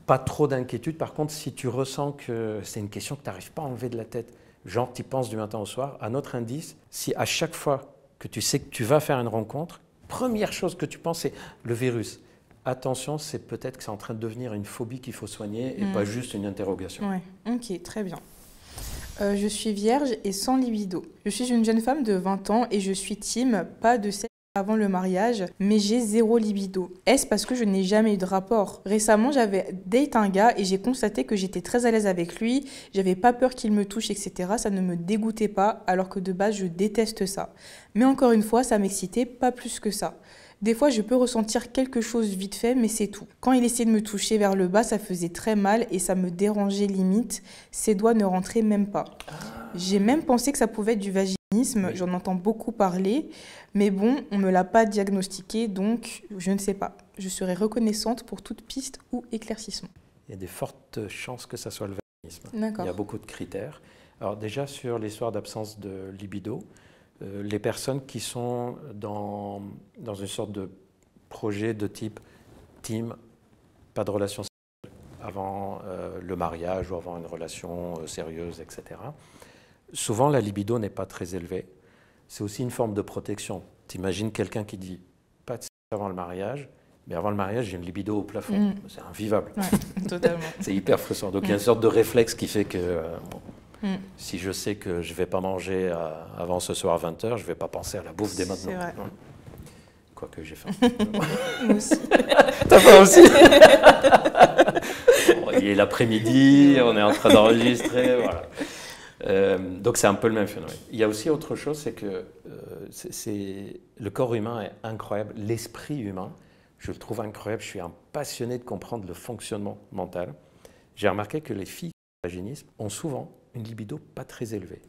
Pas trop d'inquiétude. Par contre, si tu ressens que c'est une question que tu n'arrives pas à enlever de la tête, genre tu y penses du matin au soir, un autre indice, si à chaque fois que tu sais que tu vas faire une rencontre, première chose que tu penses, c'est le virus. Attention, c'est peut-être que c'est en train de devenir une phobie qu'il faut soigner et pas juste une interrogation. Ouais. Ok, très bien. Je suis vierge et sans libido. Je suis une jeune femme de 20 ans et je suis team, pas de sexe avant le mariage, mais j'ai 0 libido. Est-ce parce que je n'ai jamais eu de rapport? Récemment, j'avais date un gars et j'ai constaté que j'étais très à l'aise avec lui, j'avais pas peur qu'il me touche, etc. Ça ne me dégoûtait pas, alors que de base, je déteste ça. Mais encore une fois, ça m'excitait pas plus que ça. Des fois, je peux ressentir quelque chose vite fait, mais c'est tout. Quand il essayait de me toucher vers le bas, ça faisait très mal et ça me dérangeait limite. Ses doigts ne rentraient même pas. J'ai même pensé que ça pouvait être du vaginisme, j'en entends beaucoup parler, mais bon, on ne me l'a pas diagnostiqué, donc je ne sais pas. Je serai reconnaissante pour toute piste ou éclaircissement. Il y a des fortes chances que ça soit le vaginisme. D'accord. Il y a beaucoup de critères. Alors déjà, sur l'histoire d'absence de libido, les personnes qui sont dans une sorte de projet de type team, pas de relation sexuelle avant le mariage ou avant une relation sérieuse, etc. Souvent, la libido n'est pas très élevée. C'est aussi une forme de protection. T'imagines quelqu'un qui dit « pas de sexe avant le mariage », mais avant le mariage, j'ai une libido au plafond. C'est invivable. Ouais, totalement. C'est hyper frustrant. Donc, il y a une sorte de réflexe qui fait que... Si je sais que je ne vais pas manger avant ce soir à 20h, je ne vais pas penser à la bouffe dès maintenant. Vrai. Quoique j'ai faim. Moi aussi. T'as faim aussi? Bon, il est l'après-midi, on est en train d'enregistrer, voilà. Donc c'est un peu le même phénomène. Il y a aussi autre chose, c'est que le corps humain est incroyable, l'esprit humain, je le trouve incroyable, je suis un passionné de comprendre le fonctionnement mental. J'ai remarqué que les filles qui ont le vaginisme ont souvent une libido pas très élevée.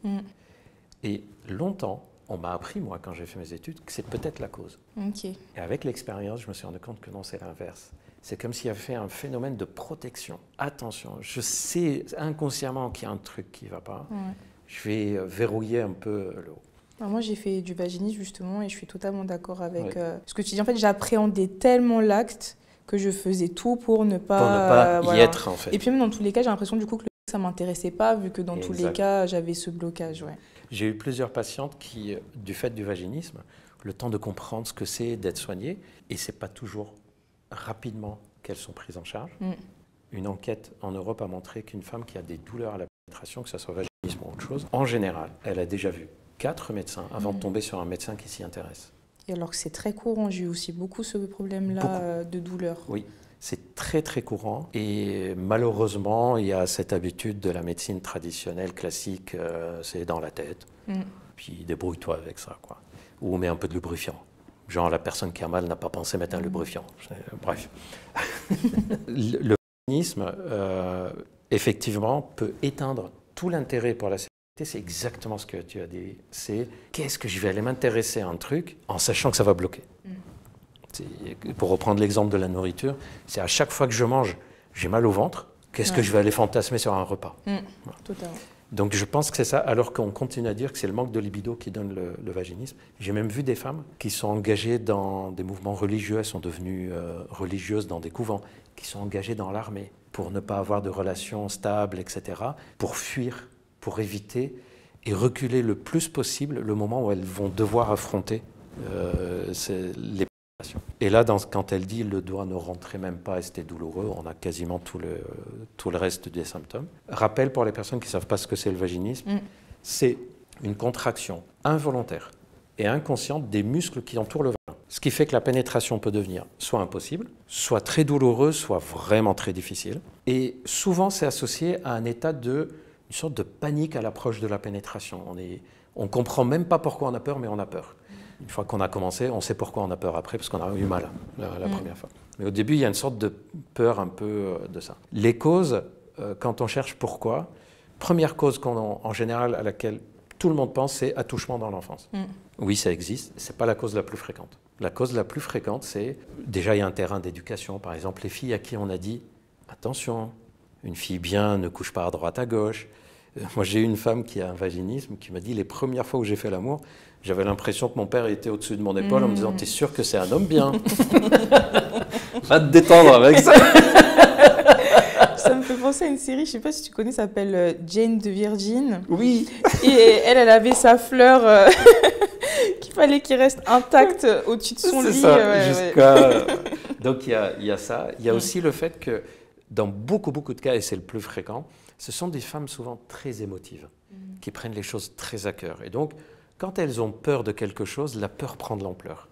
Et longtemps, on m'a appris, moi, quand j'ai fait mes études, que c'est peut-être la cause. Et avec l'expérience, je me suis rendu compte que non, c'est l'inverse. C'est comme s'il y avait un phénomène de protection. Attention, je sais inconsciemment qu'il y a un truc qui ne va pas. Je vais verrouiller un peu le haut. Alors moi, j'ai fait du vaginisme, justement, et je suis totalement d'accord avec ce que tu dis. En fait, j'appréhendais tellement l'acte que je faisais tout pour ne pas y être, en fait. Et puis même dans tous les cas, j'ai l'impression du coup que ça ne m'intéressait pas, vu que dans tous les cas, j'avais ce blocage. J'ai eu plusieurs patientes qui, du fait du vaginisme, le temps de comprendre ce que c'est d'être soignées, et ce n'est pas toujours rapidement qu'elles sont prises en charge. Une enquête en Europe a montré qu'une femme qui a des douleurs à la pénétration, que ce soit vaginisme ou autre chose, en général, elle a déjà vu 4 médecins avant de tomber sur un médecin qui s'y intéresse. Et alors que c'est très courant, j'ai eu aussi beaucoup ce problème-là de douleur. Oui, c'est très très courant et malheureusement, il y a cette habitude de la médecine traditionnelle, classique, c'est dans la tête, puis débrouille-toi avec ça, quoi. Ou on met un peu de lubrifiant. Genre, la personne qui a mal n'a pas pensé mettre un lubrifiant. Bref. Le vaginisme, effectivement, peut éteindre tout l'intérêt pour la sexualité. C'est exactement ce que tu as dit. C'est qu'est-ce que je vais aller m'intéresser à un truc en sachant que ça va bloquer. Pour reprendre l'exemple de la nourriture, c'est à chaque fois que je mange, j'ai mal au ventre. Qu'est-ce que je vais aller fantasmer sur un repas? Voilà. Totalement. Donc je pense que c'est ça, alors qu'on continue à dire que c'est le manque de libido qui donne le vaginisme. J'ai même vu des femmes qui sont engagées dans des mouvements religieux, elles sont devenues religieuses dans des couvents, qui sont engagées dans l'armée pour ne pas avoir de relations stables, etc., pour fuir, pour éviter et reculer le plus possible le moment où elles vont devoir affronter les populations. Et là, quand elle dit le doigt ne rentrait même pas et c'était douloureux, on a quasiment tout le reste des symptômes. Rappel pour les personnes qui ne savent pas ce que c'est le vaginisme, c'est une contraction involontaire et inconsciente des muscles qui entourent le vagin. Ce qui fait que la pénétration peut devenir soit impossible, soit très douloureuse, soit vraiment très difficile. Et souvent, c'est associé à un état une sorte de panique à l'approche de la pénétration. On ne comprend même pas pourquoi on a peur, mais on a peur. Une fois qu'on a commencé, on sait pourquoi on a peur après, parce qu'on a eu mal la première fois. Mais au début, il y a une sorte de peur un peu de ça. Les causes, quand on cherche pourquoi, première cause en général à laquelle tout le monde pense, c'est attouchement dans l'enfance. Oui, ça existe, ce n'est pas la cause la plus fréquente. La cause la plus fréquente, c'est, déjà il y a un terrain d'éducation, par exemple les filles à qui on a dit « attention, une fille bien ne couche pas à droite à gauche ». Moi j'ai eu une femme qui a un vaginisme qui m'a dit « les premières fois où j'ai fait l'amour, j'avais l'impression que mon père était au-dessus de mon épaule en me disant « t'es sûr que c'est un homme bien ?» Va te détendre avec ça. Ça me fait penser à une série, je ne sais pas si tu connais, ça s'appelle Jane de Virgin. Oui. Et elle avait sa fleur qu'il fallait qu'il reste intacte au-dessus de son lit. C'est ça, Donc il y a ça. Il y a aussi le fait que dans beaucoup de cas, et c'est le plus fréquent, ce sont des femmes souvent très émotives, qui prennent les choses très à cœur. Et donc, quand elles ont peur de quelque chose, la peur prend de l'ampleur.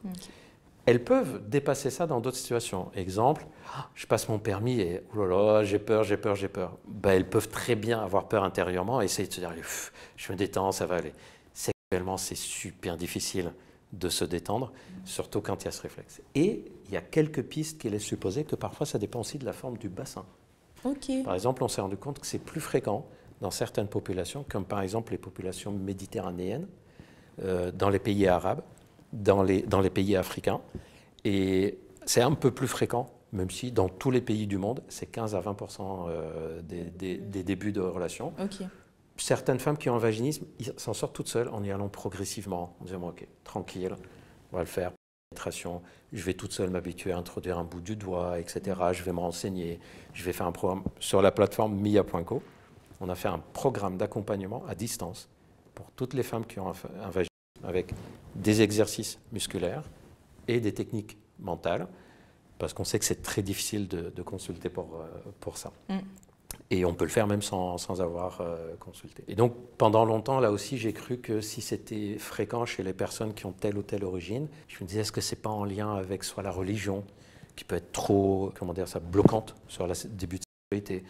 Elles peuvent dépasser ça dans d'autres situations. Exemple, je passe mon permis et oh là là, j'ai peur. Ben, elles peuvent très bien avoir peur intérieurement et essayer de se dire je me détends, ça va aller. Sexuellement, c'est super difficile de se détendre, surtout quand il y a ce réflexe. Et il y a quelques pistes qui laissent supposer que parfois ça dépend aussi de la forme du bassin. Par exemple, on s'est rendu compte que c'est plus fréquent dans certaines populations, comme par exemple les populations méditerranéennes, dans les pays arabes, dans les pays africains. Et c'est un peu plus fréquent, même si dans tous les pays du monde, c'est 15 à 20% des débuts de relations. Certaines femmes qui ont un vaginisme s'en sortent toutes seules en y allant progressivement. En disant, ok, tranquille, on va le faire. Je vais toute seule m'habituer à introduire un bout du doigt, etc. Je vais me renseigner. Je vais faire un programme sur la plateforme mia.co. On a fait un programme d'accompagnement à distance pour toutes les femmes qui ont un vaginisme avec des exercices musculaires et des techniques mentales, parce qu'on sait que c'est très difficile de consulter pour ça. Et on peut le faire même sans avoir consulté. Et donc, pendant longtemps, là aussi, j'ai cru que si c'était fréquent chez les personnes qui ont telle ou telle origine, je me disais, est-ce que c'est pas en lien avec soit la religion, qui peut être trop, bloquante sur le début de sexualité,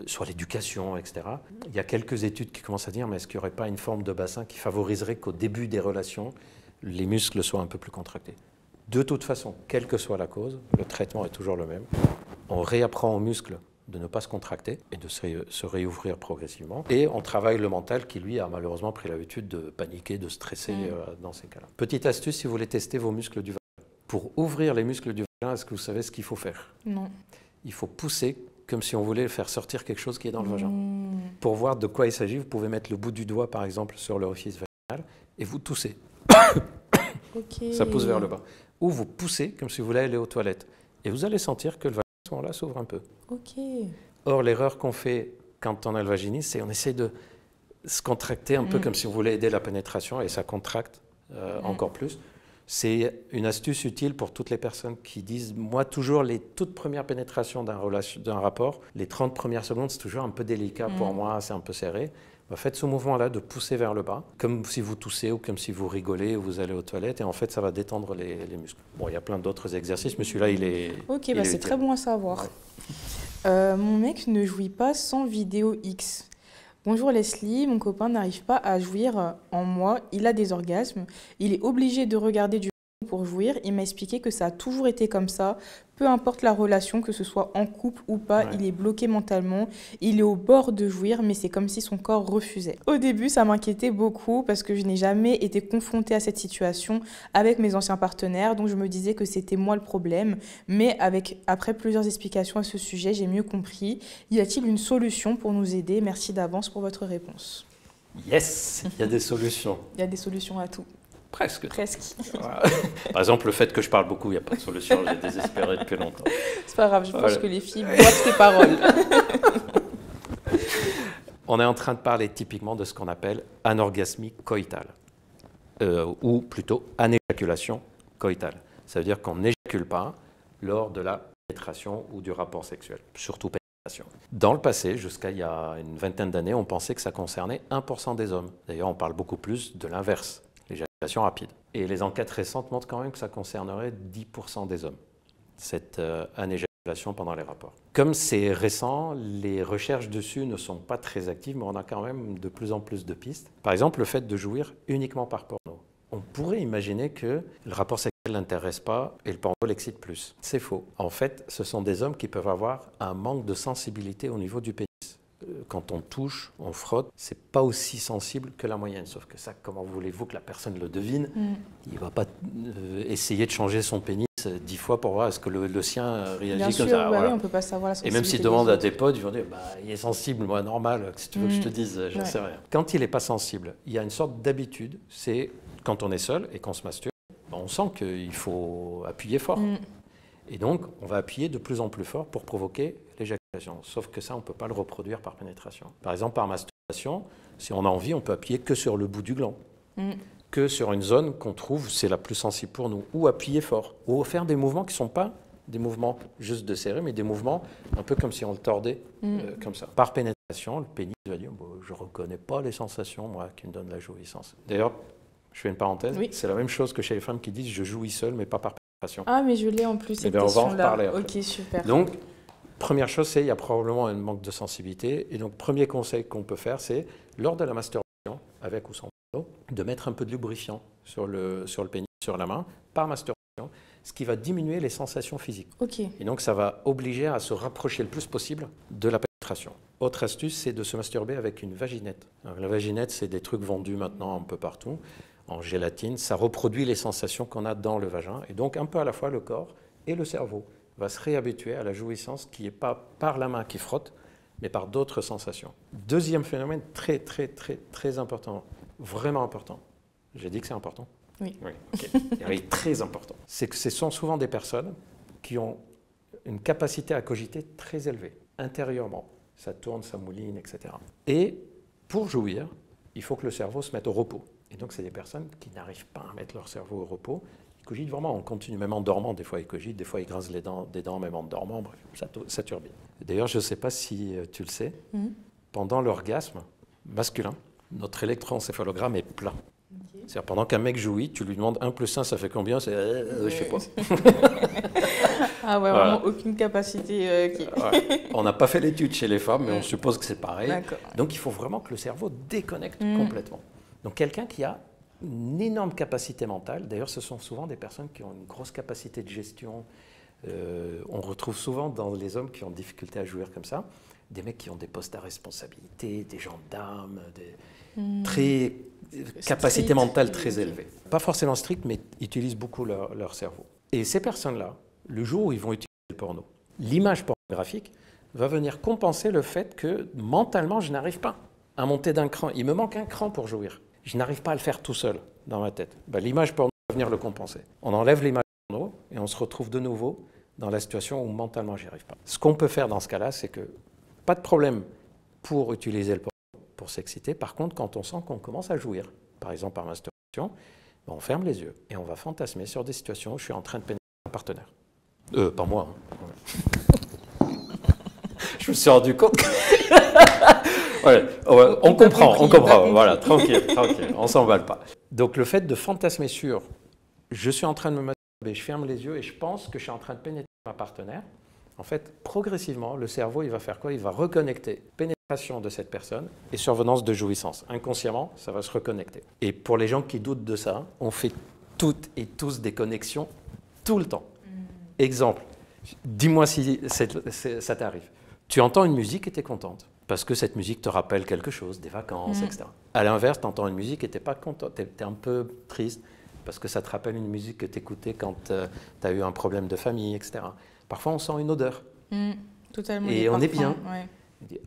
soit l'éducation, etc. Il y a quelques études qui commencent à dire, mais est-ce qu'il n'y aurait pas une forme de bassin qui favoriserait qu'au début des relations, les muscles soient un peu plus contractés. De toute façon, quelle que soit la cause, le traitement est toujours le même. On réapprend aux muscles de ne pas se contracter et de se réouvrir progressivement. Et on travaille le mental qui, lui, a malheureusement pris l'habitude de paniquer, de stresser dans ces cas-là. Petite astuce, si vous voulez tester vos muscles du vagin. Pour ouvrir les muscles du vagin, est-ce que vous savez ce qu'il faut faire? Non. Il faut pousser comme si on voulait faire sortir quelque chose qui est dans le vagin. Pour voir de quoi il s'agit, vous pouvez mettre le bout du doigt, par exemple, sur l'orifice vaginal et vous toussez. Okay. Ça pousse vers le bas. Ou vous poussez comme si vous voulez aller aux toilettes. Et vous allez sentir que le vagin, à ce moment-là, s'ouvre un peu. Okay. Or, l'erreur qu'on fait quand on a le vaginisme, c'est qu'on essaie de se contracter un peu comme si on voulait aider la pénétration et ça contracte encore plus. C'est une astuce utile pour toutes les personnes qui disent, moi, toujours les toutes premières pénétrations d'un rapport, les 30 premières secondes, c'est toujours un peu délicat pour moi, c'est un peu serré. Faites ce mouvement-là de pousser vers le bas, comme si vous toussez ou comme si vous rigolez ou vous allez aux toilettes, et en fait, ça va détendre les muscles. Bon, il y a plein d'autres exercices, mais celui-là, il est... Ok, bah c'est très bon à savoir. Ouais. Mon mec ne jouit pas sans vidéo X. Bonjour Leslie, mon copain n'arrive pas à jouir en moi, il a des orgasmes, il est obligé de regarder du pour jouir. Il m'a expliqué que ça a toujours été comme ça, peu importe la relation, que ce soit en couple ou pas, il est bloqué mentalement, il est au bord de jouir, mais c'est comme si son corps refusait. Au début, ça m'inquiétait beaucoup parce que je n'ai jamais été confrontée à cette situation avec mes anciens partenaires, donc je me disais que c'était moi le problème, mais après plusieurs explications à ce sujet, j'ai mieux compris. Y a-t-il une solution pour nous aider? Merci d'avance pour votre réponse. Yes, il y a des solutions. Il y a des solutions à tout. Presque. Presque. Voilà. Par exemple, le fait que je parle beaucoup, il n'y a pas de solution, j'ai désespéré depuis longtemps. C'est pas grave, je pense que les filles boivent tes paroles. On est en train de parler typiquement de ce qu'on appelle anorgasmie coïtale, ou plutôt anéjaculation coïtale. Ça veut dire qu'on n'éjacule pas lors de la pénétration ou du rapport sexuel, surtout pénétration. Dans le passé, jusqu'à il y a une vingtaine d'années, on pensait que ça concernait 1% des hommes. D'ailleurs, on parle beaucoup plus de l'inverse. L'éjaculation rapide. Et les enquêtes récentes montrent quand même que ça concernerait 10% des hommes, cette anéjaculation pendant les rapports. Comme c'est récent, les recherches dessus ne sont pas très actives, mais on a quand même de plus en plus de pistes. Par exemple, le fait de jouir uniquement par porno. On pourrait imaginer que le rapport sexuel ne l'intéresse pas et le porno l'excite plus. C'est faux. En fait, ce sont des hommes qui peuvent avoir un manque de sensibilité au niveau du pénis. Quand on touche, on frotte, c'est pas aussi sensible que la moyenne. Sauf que ça, comment voulez-vous que la personne le devine? Il va pas essayer de changer son pénis 10 fois pour voir est-ce que le sien réagit Bien comme sûr, ça. Bah voilà. oui, on peut pas savoir la sensibilité. Et même s'il demande à tes potes, ils vont dire il est sensible, moi normal, si tu veux que je te dise, j'en sais rien. Quand il n'est pas sensible, il y a une sorte d'habitude, c'est quand on est seul et qu'on se masturbe, on sent qu'il faut appuyer fort. Et donc, on va appuyer de plus en plus fort pour provoquer l'éjaculation. Sauf que ça, on ne peut pas le reproduire par pénétration. Par exemple, par masturbation, si on a envie, on peut appuyer que sur le bout du gland, que sur une zone qu'on trouve, c'est la plus sensible pour nous, ou appuyer fort, ou faire des mouvements qui ne sont pas des mouvements juste de serrer, mais des mouvements un peu comme si on le tordait, comme ça. Par pénétration, le pénis va dire je ne reconnais pas les sensations, moi, qui me donnent la jouissance. D'ailleurs, je fais une parenthèse, c'est la même chose que chez les femmes qui disent je jouis seul, mais pas par pénétration. Ah, mais je l'ai en plus, cette question-là. On va en reparler après. Ok, super. Donc, première chose, c'est qu'il y a probablement un manque de sensibilité. Et donc, premier conseil qu'on peut faire, c'est, lors de la masturbation, avec ou sans porno, de mettre un peu de lubrifiant sur le pénis, sur la main, par masturbation, ce qui va diminuer les sensations physiques. Okay. Et donc, ça va obliger à se rapprocher le plus possible de la pénétration. Autre astuce, c'est de se masturber avec une vaginette. Alors, la vaginette, c'est des trucs vendus maintenant un peu partout, en gélatine. Ça reproduit les sensations qu'on a dans le vagin. Et donc, un peu à la fois, le corps et le cerveau va se réhabituer à la jouissance qui n'est pas par la main qui frotte, mais par d'autres sensations. Deuxième phénomène très, très, très, très important, vraiment important. J'ai dit que c'est important? Oui. Oui, ok. Il est très important. C'est que ce sont souvent des personnes qui ont une capacité à cogiter très élevée, intérieurement. Ça tourne, ça mouline, etc. Et pour jouir, il faut que le cerveau se mette au repos. Et donc, c'est des personnes qui n'arrivent pas à mettre leur cerveau au repos. Ils cogitent vraiment en continu, même en dormant. Des fois, ils cogitent, des fois, ils grincent des dents, même en dormant. Bref, ça turbine. D'ailleurs, je ne sais pas si tu le sais, pendant l'orgasme masculin, notre électroencéphalogramme est plat. Okay. C'est-à-dire, pendant qu'un mec jouit, tu lui demandes 1 + 1, ça fait combien? C'est je sais pas. Ah ouais, vraiment aucune capacité. Ouais. On n'a pas fait l'étude chez les femmes, mais on suppose que c'est pareil. Donc, il faut vraiment que le cerveau déconnecte complètement. Donc, quelqu'un qui a une énorme capacité mentale. D'ailleurs, ce sont souvent des personnes qui ont une grosse capacité de gestion. On retrouve souvent dans les hommes qui ont difficulté à jouir comme ça, des mecs qui ont des postes à responsabilité, des gendarmes, capacité mentale très élevée. Pas forcément strictes, mais utilisent beaucoup leur cerveau. Et ces personnes-là, le jour où ils vont utiliser le porno, l'image pornographique va venir compenser le fait que mentalement, je n'arrive pas à monter d'un cran. Il me manque un cran pour jouir. Je n'arrive pas à le faire tout seul dans ma tête. Ben, l'image porno va venir le compenser. On enlève l'image porno et on se retrouve de nouveau dans la situation où mentalement, j'y arrive pas. Ce qu'on peut faire dans ce cas-là, c'est que pas de problème pour utiliser le porno pour s'exciter. Par contre, quand on sent qu'on commence à jouir, par exemple par masturbation, ben, on ferme les yeux et on va fantasmer sur des situations où je suis en train de pénétrer un partenaire. Pas moi. Hein. Je me suis rendu compte. Ouais, on comprend. Voilà, tranquille, on s'emballe pas. Donc le fait de fantasmer sur, je suis en train de me masturber, je ferme les yeux et je pense que je suis en train de pénétrer ma partenaire. En fait, progressivement, le cerveau, il va faire quoi? Il va reconnecter pénétration de cette personne et survenance de jouissance. Inconsciemment, ça va se reconnecter. Et pour les gens qui doutent de ça, on fait toutes et tous des connexions tout le temps. Exemple, dis-moi si ça t'arrive. Tu entends une musique et tu es contente, parce que cette musique te rappelle quelque chose, des vacances, etc. À l'inverse, tu entends une musique et tu n'es pas contente, tu es un peu triste, parce que ça te rappelle une musique que tu écoutais quand tu as eu un problème de famille, etc. Parfois, on sent une odeur. Totalement. Et on est bien. Ouais. On dit,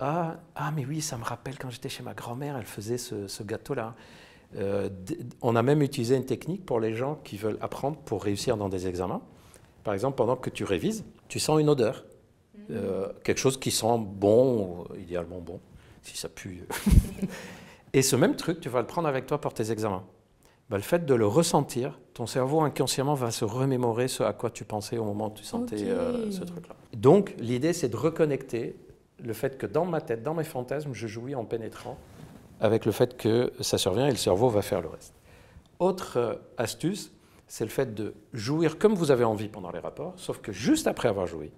mais oui, ça me rappelle quand j'étais chez ma grand-mère, elle faisait ce gâteau-là. On a même utilisé une technique pour les gens qui veulent apprendre pour réussir dans des examens. Par exemple, pendant que tu révises, tu sens une odeur. Quelque chose qui sent bon, idéalement bon, si ça pue. Et ce même truc, tu vas le prendre avec toi pour tes examens. Ben, le fait de le ressentir, ton cerveau inconsciemment va se remémorer ce à quoi tu pensais au moment où tu sentais ce truc-là. Donc, l'idée, c'est de reconnecter le fait que dans ma tête, dans mes fantasmes, je jouis en pénétrant, avec le fait que ça survient et le cerveau va faire le reste. Autre astuce, c'est le fait de jouir comme vous avez envie pendant les rapports, sauf que juste après avoir joui,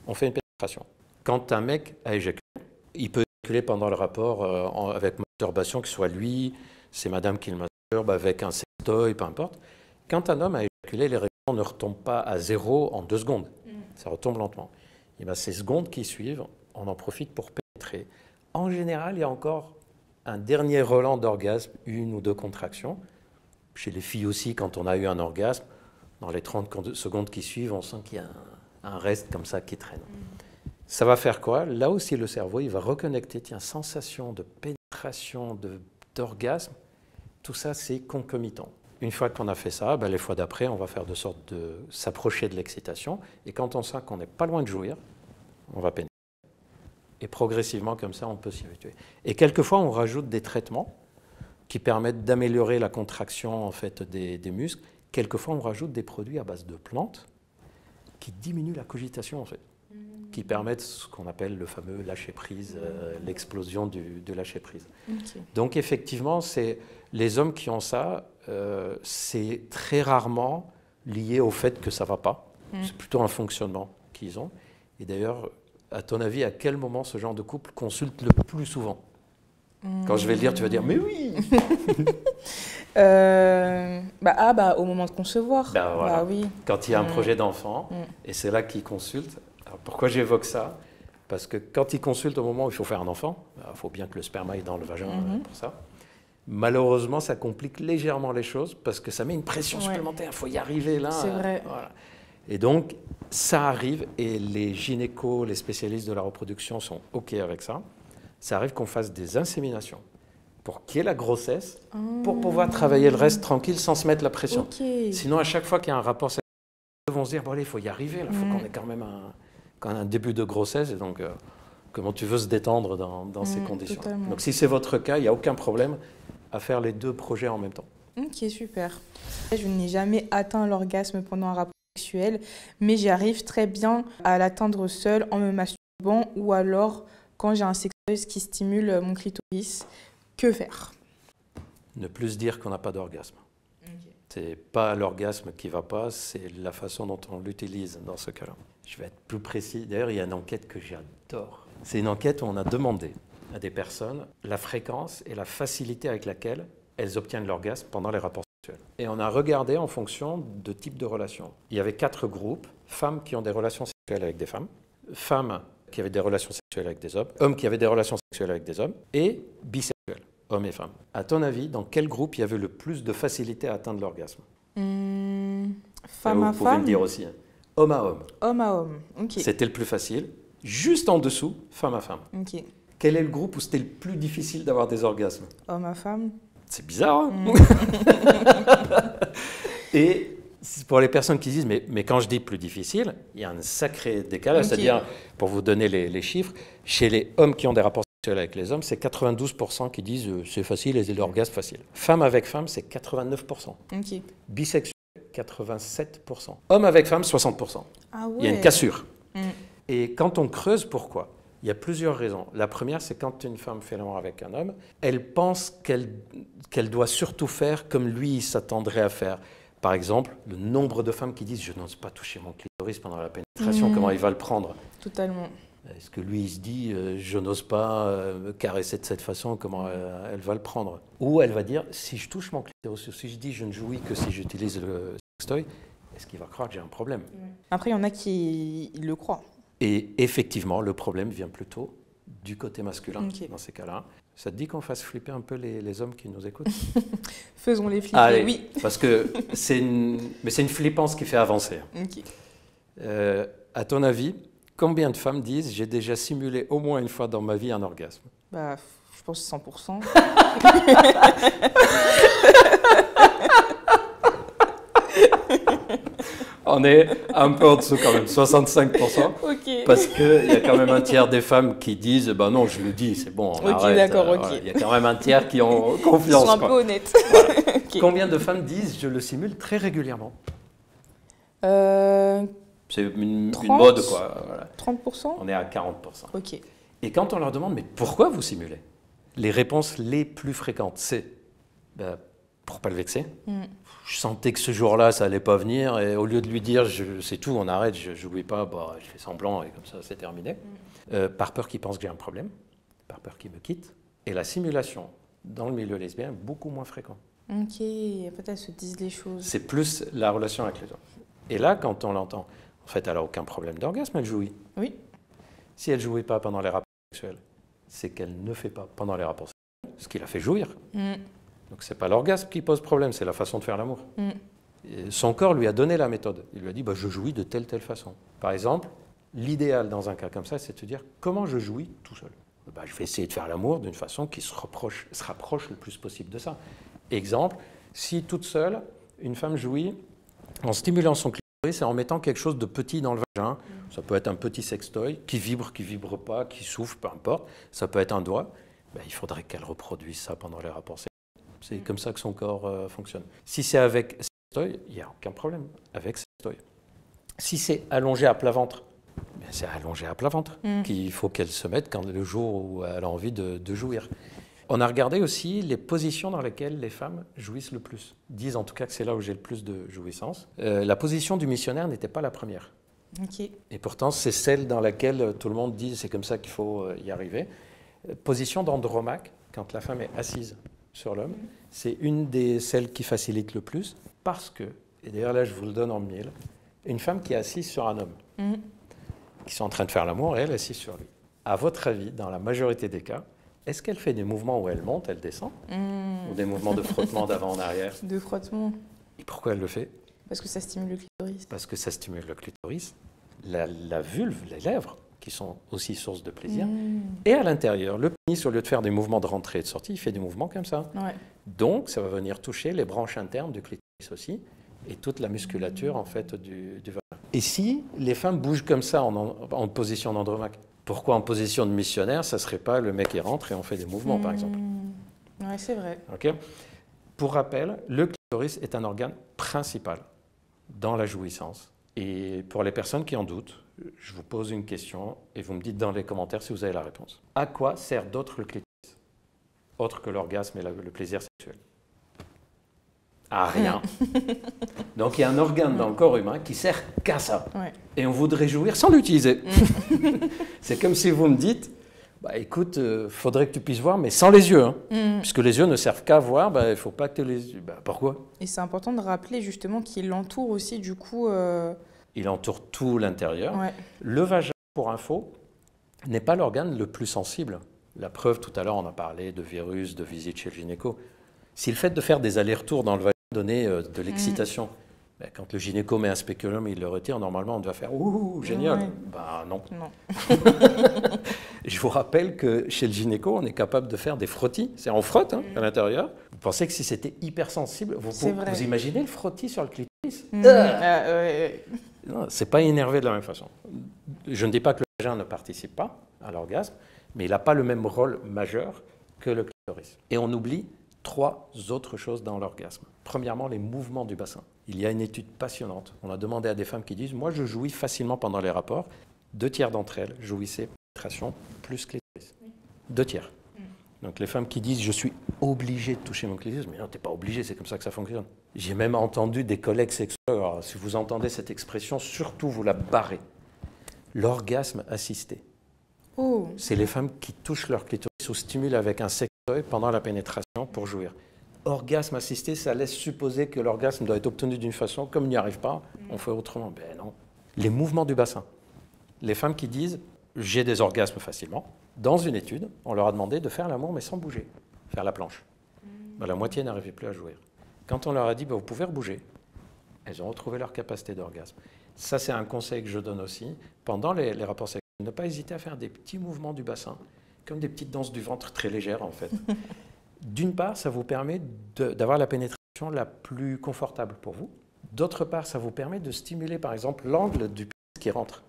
on fait une pénétration. Quand un mec a éjaculé, il peut éjaculer pendant le rapport avec masturbation, que ce soit lui, c'est madame qui le masturbe, avec un sextoy, peu importe. Quand un homme a éjaculé, les réactions ne retombent pas à 0 en 2 secondes. Ça retombe lentement. Et bien, ces secondes qui suivent, on en profite pour pénétrer. En général, il y a encore un dernier relent d'orgasme, 1 ou 2 contractions. Chez les filles aussi, quand on a eu un orgasme, dans les 30 secondes qui suivent, on sent qu'il y a un reste comme ça qui traîne. Ça va faire quoi? Là aussi, le cerveau, il va reconnecter, sensation de pénétration, d'orgasme. Tout ça, c'est concomitant. Une fois qu'on a fait ça, les fois d'après, on va faire de sorte de s'approcher de l'excitation. Et quand on sent qu'on n'est pas loin de jouir, on va pénétrer. Et progressivement, comme ça, on peut s'y habituer. Et quelquefois, on rajoute des traitements qui permettent d'améliorer la contraction en fait, des muscles. Quelquefois, on rajoute des produits à base de plantes qui diminuent la cogitation, en fait, qui permettent ce qu'on appelle le fameux lâcher-prise, l'explosion du lâcher-prise. Okay. Donc, effectivement, c'est les hommes qui ont ça, c'est très rarement lié au fait que ça ne va pas. C'est plutôt un fonctionnement qu'ils ont. Et d'ailleurs, à ton avis, à quel moment ce genre de couple consulte le plus souvent? Quand je vais le dire, tu vas dire, mais oui. Au moment de concevoir. Voilà. Oui. Quand il y a un projet d'enfant, et c'est là qu'ils consultent. Alors pourquoi j'évoque ça? Parce que quand ils consultent au moment où il faut faire un enfant, il faut bien que le sperme aille dans le vagin pour ça. Malheureusement, ça complique légèrement les choses parce que ça met une pression supplémentaire. Il faut y arriver là. C'est vrai. Voilà. Et donc, ça arrive, et les gynécos, les spécialistes de la reproduction sont OK avec ça. Ça arrive qu'on fasse des inséminations pour qu'il y ait la grossesse, pour pouvoir travailler le reste tranquille sans se mettre la pression. Okay. Sinon, à chaque fois qu'il y a un rapport sexuel, ils vont se dire, il faut y arriver, il faut qu'on ait quand même un début de grossesse. Et donc, comment tu veux se détendre dans ces conditions? Totalement. Donc, si c'est votre cas, il n'y a aucun problème à faire les 2 projets en même temps. Ok, super. Je n'ai jamais atteint l'orgasme pendant un rapport sexuel, mais j'arrive très bien à l'atteindre seule en me masturbant ou alors quand j'ai un sextoy qui stimule mon clitoris. Que faire? Ne plus dire qu'on n'a pas d'orgasme. C'est pas l'orgasme qui ne va pas, c'est la façon dont on l'utilise dans ce cas-là. Je vais être plus précis. D'ailleurs, il y a une enquête que j'adore. C'est une enquête où on a demandé à des personnes la fréquence et la facilité avec laquelle elles obtiennent l'orgasme pendant les rapports sexuels. Et on a regardé en fonction de type de relation. Il y avait 4 groupes, femmes qui ont des relations sexuelles avec des femmes qui avaient des relations sexuelles avec des hommes qui avaient des relations sexuelles avec des hommes, et bisexuels, hommes et femmes. À ton avis, dans quel groupe il y avait le plus de facilité à atteindre l'orgasme? Femme à femme. Vous pouvez me dire aussi. Homme à homme. Homme à homme, ok. C'était le plus facile. Juste en dessous, femme à femme. Ok. Quel est le groupe où c'était le plus difficile d'avoir des orgasmes? Homme à femme. C'est bizarre, hein? Et pour les personnes qui disent, mais quand je dis plus difficile, il y a un sacré décalage. Okay. C'est-à-dire, pour vous donner les chiffres, chez les hommes qui ont des rapports sexuels avec les hommes, c'est 92% qui disent c'est facile et l'orgasme facile. Femme avec femme, c'est 89%. Ok. Bisexuel, 87%. Homme avec femme, 60%. Ah ouais. Il y a une cassure. Et quand on creuse, pourquoi? Il y a plusieurs raisons. La première, c'est quand une femme fait l'amour avec un homme, elle pense qu'elle doit surtout faire comme lui il s'attendrait à faire. Par exemple, le nombre de femmes qui disent « je n'ose pas toucher mon clitoris pendant la pénétration, comment il va le prendre ?» Totalement. Est-ce que lui, il se dit « je n'ose pas me caresser de cette façon, comment elle va le prendre ?» Ou elle va dire « si je touche mon clitoris, ou si je dis je ne jouis que si j'utilise le sextoy, est-ce qu'il va croire que j'ai un problème ?» Après, il y en a qui le croient. Et effectivement, le problème vient plutôt du côté masculin dans ces cas-là. Ça te dit qu'on fasse flipper un peu les hommes qui nous écoutent? Faisons-les flipper, allez, oui. Parce que c'est une flippance qui fait avancer. Ok. À ton avis, combien de femmes disent « j'ai déjà simulé au moins une fois dans ma vie un orgasme » Bah, je pense 100%. On est un peu en dessous quand même, 65%. Ok. Parce qu'il y a quand même un tiers des femmes qui disent bah non, je le dis, c'est bon, on arrête. D'accord, ok. Voilà. Il y a quand même un tiers qui ont confiance. Ils sont un peu honnêtes. Voilà. Okay. Combien de femmes disent je le simule très régulièrement? C'est une mode, quoi. Voilà. 30%? On est à 40%. Ok. Et quand on leur demande mais pourquoi vous simulez? Les réponses les plus fréquentes, c'est pour pas le vexer. Je sentais que ce jour-là, ça allait pas venir, et au lieu de lui dire c'est tout, on arrête, je jouis pas, je fais semblant et comme ça, c'est terminé. Par peur qu'il pense que j'ai un problème, par peur qu'il me quitte. Et la simulation dans le milieu lesbien est beaucoup moins fréquente. Ok, en fait, elles se disent les choses. C'est plus la relation avec les hommes. Et là, quand on l'entend, en fait, elle n'a aucun problème d'orgasme, elle jouit. Oui. Si elle ne jouit pas pendant les rapports sexuels, c'est qu'elle ne fait pas pendant les rapports sexuels ce qui la fait jouir. Donc ce n'est pas l'orgasme qui pose problème, c'est la façon de faire l'amour. Son corps lui a donné la méthode. Il lui a dit je jouis de telle façon. Par exemple, l'idéal dans un cas comme ça, c'est de se dire comment je jouis tout seul. Je vais essayer de faire l'amour d'une façon qui se rapproche le plus possible de ça. Exemple, si toute seule, une femme jouit en stimulant son clitoris et en mettant quelque chose de petit dans le vagin, ça peut être un petit sextoy qui vibre pas, qui souffle, peu importe, ça peut être un doigt, il faudrait qu'elle reproduise ça pendant les rapports sexuels. C'est comme ça que son corps fonctionne. Si c'est avec sextoy, il n'y a aucun problème avec sextoy. Si c'est allongé à plat ventre, c'est allongé à plat ventre qu'il faut qu'elle se mette quand le jour où elle a envie de jouir. On a regardé aussi les positions dans lesquelles les femmes jouissent le plus. Disent en tout cas que c'est là où j'ai le plus de jouissance. La position du missionnaire n'était pas la première. Okay. Et pourtant, c'est celle dans laquelle tout le monde dit c'est comme ça qu'il faut y arriver. Position d'Andromaque, quand la femme est assise sur l'homme, c'est une des celles qui facilite le plus parce que, et d'ailleurs là je vous le donne en mille, une femme qui est assise sur un homme, qui sont en train de faire l'amour et elle est assise sur lui. À votre avis, dans la majorité des cas, est-ce qu'elle fait des mouvements où elle monte, elle descend, ou des mouvements de frottement d'avant en arrière? De frottement. Et pourquoi elle le fait? Parce que ça stimule le clitoris. Parce que ça stimule le clitoris, la vulve, les lèvres, qui sont aussi source de plaisir. Et à l'intérieur, le pénis, au lieu de faire des mouvements de rentrée et de sortie, il fait des mouvements comme ça. Ouais. Donc, ça va venir toucher les branches internes du clitoris aussi, et toute la musculature, en fait, du vagin. Et si les femmes bougent comme ça en position d'Andromaque, pourquoi en position de missionnaire, ça ne serait pas le mec qui rentre et on fait des mouvements, par exemple? Oui, c'est vrai. Okay. Pour rappel, le clitoris est un organe principal dans la jouissance. Et pour les personnes qui en doutent, je vous pose une question et vous me dites dans les commentaires si vous avez la réponse. À quoi sert d'autre le clitoris, autre que l'orgasme et le plaisir sexuel? À rien. Donc il y a un organe dans le corps humain qui sert qu'à ça. Ouais. Et on voudrait jouir sans l'utiliser. C'est comme si vous me dites, Bah écoute, faudrait que tu puisses voir, mais sans les yeux. Hein. Puisque les yeux ne servent qu'à voir, bah, il ne faut pas que les yeux... Bah, pourquoi? Et c'est important de rappeler justement qu'il l'entoure aussi, du coup... Il entoure tout l'intérieur. Ouais. Le vagin, pour info, n'est pas l'organe le plus sensible. La preuve, tout à l'heure, on a parlé de virus, de visite chez le gynéco. Si le fait de faire des allers-retours dans le vagin donnait de l'excitation, ben, quand le gynéco met un spéculum et il le retire, normalement, on doit faire « Ouh, génial Ouais. ». Ben non. Je vous rappelle que chez le gynéco, on est capable de faire des frottis. C'est on frotte hein, à l'intérieur. Vous pensez que si c'était hypersensible, vous imaginez le frottis sur le clitoris Non, c'est pas énervé de la même façon. Je ne dis pas que le vagin ne participe pas à l'orgasme, mais il n'a pas le même rôle majeur que le clitoris. Et on oublie 3 autres choses dans l'orgasme. Premièrement, les mouvements du bassin. Il y a une étude passionnante. On a demandé à des femmes qui disent « Moi, je jouis facilement pendant les rapports ». 2 tiers d'entre elles jouissaient pénétration plus clitoris. 2 tiers. Donc les femmes qui disent « Je suis obligée de toucher mon clitoris », mais non, tu n'es pas obligée, c'est comme ça que ça fonctionne. J'ai même entendu des collègues sexologues, alors, si vous entendez cette expression, surtout vous la barrez. L'orgasme assisté. Oh. C'est les femmes qui touchent leur clitoris ou stimulent avec un sextoy pendant la pénétration pour jouir. Orgasme assisté, ça laisse supposer que l'orgasme doit être obtenu d'une façon, comme il n'y arrive pas, on fait autrement. Ben non. Les mouvements du bassin. Les femmes qui disent « j'ai des orgasmes facilement », dans une étude, on leur a demandé de faire l'amour mais sans bouger, faire la planche. Ben, la moitié n'arrivait plus à jouir. Quand on leur a dit ben, « vous pouvez rebouger », elles ont retrouvé leur capacité d'orgasme. Ça, c'est un conseil que je donne aussi. Pendant les rapports sexuels, ne pas hésiter à faire des petits mouvements du bassin, comme des petites danses du ventre très légères en fait. D'une part, ça vous permet d'avoir la pénétration la plus confortable pour vous. D'autre part, ça vous permet de stimuler par exemple l'angle du pénis qui rentre.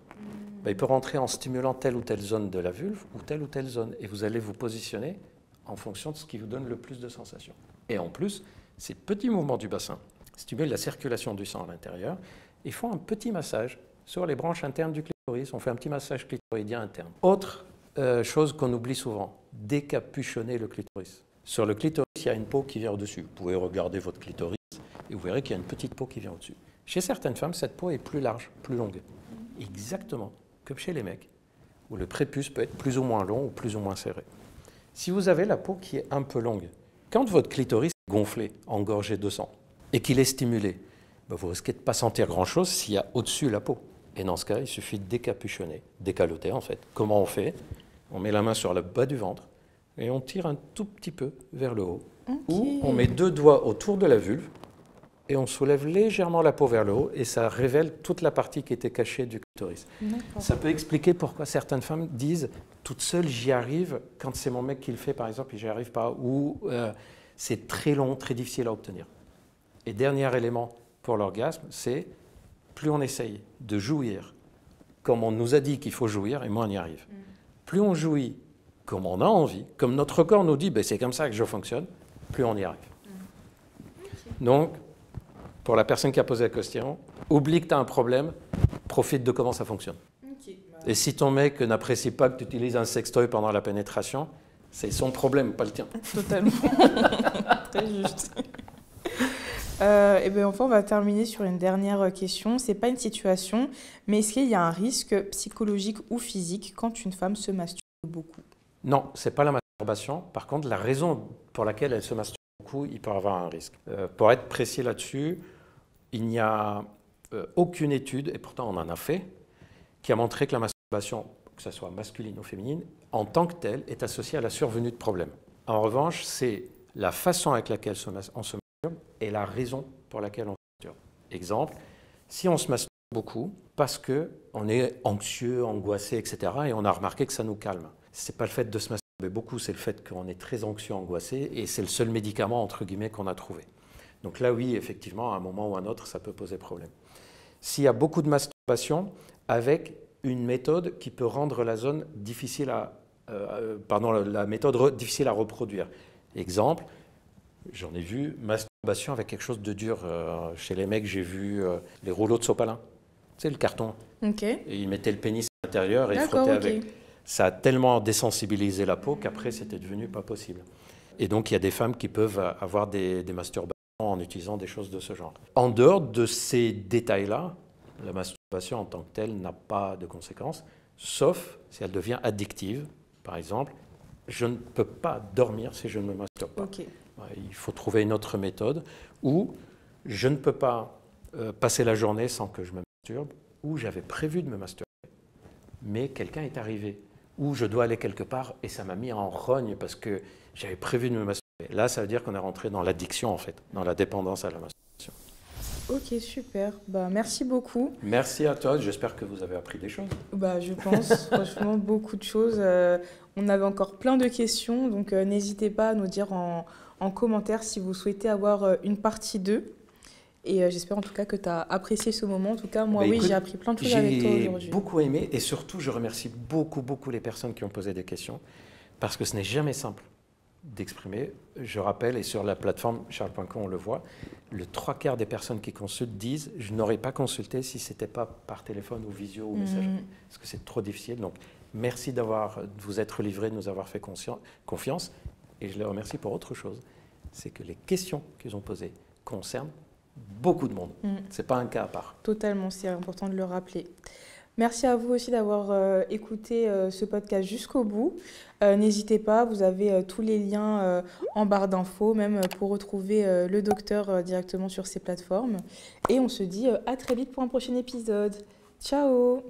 Ben, il peut rentrer en stimulant telle ou telle zone de la vulve ou telle zone. Et vous allez vous positionner en fonction de ce qui vous donne le plus de sensations. Et en plus, ces petits mouvements du bassin stimulent la circulation du sang à l'intérieur et font un petit massage sur les branches internes du clitoris. On fait un petit massage clitoridien interne. Autre chose qu'on oublie souvent, décapuchonner le clitoris. Sur le clitoris, il y a une peau qui vient au-dessus. Vous pouvez regarder votre clitoris et vous verrez qu'il y a une petite peau qui vient au-dessus. Chez certaines femmes, cette peau est plus large, plus longue. Exactement comme chez les mecs, où le prépuce peut être plus ou moins long ou plus ou moins serré. Si vous avez la peau qui est un peu longue, quand votre clitoris est gonflé, engorgé de sang, et qu'il est stimulé, ben vous risquez de ne pas sentir grand-chose s'il y a au-dessus la peau. Et dans ce cas, il suffit de décapuchonner, décaloter en fait. Comment on fait? On met la main sur le bas du ventre et on tire un tout petit peu vers le haut. Okay. Ou on met 2 doigts autour de la vulve et on soulève légèrement la peau vers le haut et ça révèle toute la partie qui était cachée du clitoris. Ça peut expliquer pourquoi certaines femmes disent « toute seule, j'y arrive, quand c'est mon mec qui le fait par exemple, et j'y arrive pas » ou c'est très long, très difficile à obtenir. Et dernier élément pour l'orgasme, c'est plus on essaye de jouir comme on nous a dit qu'il faut jouir, et moins on y arrive. Plus on jouit comme on a envie, comme notre corps nous dit ben, « c'est comme ça que je fonctionne », plus on y arrive. Donc, pour la personne qui a posé la question, oublie que tu as un problème, profite de comment ça fonctionne. Et si ton mec n'apprécie pas que tu utilises un sextoy pendant la pénétration, c'est son problème, pas le tien. Totalement. Très juste. Et bien enfin, on va terminer sur une dernière question. Ce n'est pas une situation, mais est-ce qu'il y a un risque psychologique ou physique quand une femme se masturbe beaucoup? Non, ce n'est pas la masturbation. Par contre, la raison pour laquelle elle se masturbe beaucoup, il peut y avoir un risque. Pour être précis là-dessus, il n'y a aucune étude, et pourtant on en a fait, qui a montré que la masturbation, que ce soit masculine ou féminine, en tant que telle, est associée à la survenue de problèmes. En revanche, c'est la façon avec laquelle on se masturbe et la raison pour laquelle on se masturbe. Exemple, si on se masturbe beaucoup parce qu'on est anxieux, angoissé, etc., et on a remarqué que ça nous calme. Ce n'est pas le fait de se masturber beaucoup, c'est le fait qu'on est très anxieux, angoissé, et c'est le seul médicament, entre guillemets, qu'on a trouvé. Donc là, oui, effectivement, à un moment ou à un autre, ça peut poser problème. S'il y a beaucoup de masturbation, avec une méthode qui peut rendre la zone difficile la méthode difficile à reproduire. Exemple, j'en ai vu, masturbation avec quelque chose de dur. Chez les mecs, j'ai vu les rouleaux de sopalin. Tu sais, le carton. Okay. Et ils mettaient le pénis à l'intérieur et ils frottaient avec. Ça a tellement désensibilisé la peau qu'après, c'était devenu pas possible. Et donc, il y a des femmes qui peuvent avoir des masturbations en utilisant des choses de ce genre. En dehors de ces détails-là, la masturbation en tant que telle n'a pas de conséquences, sauf si elle devient addictive, par exemple, je ne peux pas dormir si je ne me masturbe pas. Ok. Il faut trouver une autre méthode. Ou je ne peux pas passer la journée sans que je me masturbe, ou j'avais prévu de me masturber, mais quelqu'un est arrivé, ou je dois aller quelque part et ça m'a mis en rogne parce que j'avais prévu de me masturber. Là, ça veut dire qu'on est rentré dans l'addiction, en fait, dans la dépendance à la masturbation. Ok, super. Bah, merci beaucoup. Merci à toi, j'espère que vous avez appris des choses. Bah, je pense, franchement, beaucoup de choses. On avait encore plein de questions, donc n'hésitez pas à nous dire en commentaire si vous souhaitez avoir une partie 2. Et j'espère en tout cas que tu as apprécié ce moment. En tout cas, moi, oui, Écoute, j'ai appris plein de choses avec toi aujourd'hui. J'ai beaucoup aimé et surtout, je remercie beaucoup les personnes qui ont posé des questions parce que ce n'est jamais simple d'exprimer. Je rappelle, et sur la plateforme charles.com, on le voit, le 3/4 des personnes qui consultent disent « je n'aurais pas consulté si ce n'était pas par téléphone ou visio ou messagerie parce que c'est trop difficile ». Donc, merci de vous être livré, de nous avoir fait confiance. Et je les remercie pour autre chose, c'est que les questions qu'ils ont posées concernent beaucoup de monde. Ce n'est pas un cas à part. Totalement, c'est important de le rappeler. Merci à vous aussi d'avoir écouté ce podcast jusqu'au bout. N'hésitez pas, vous avez tous les liens en barre d'infos, même pour retrouver le docteur directement sur ces plateformes. Et on se dit à très vite pour un prochain épisode. Ciao!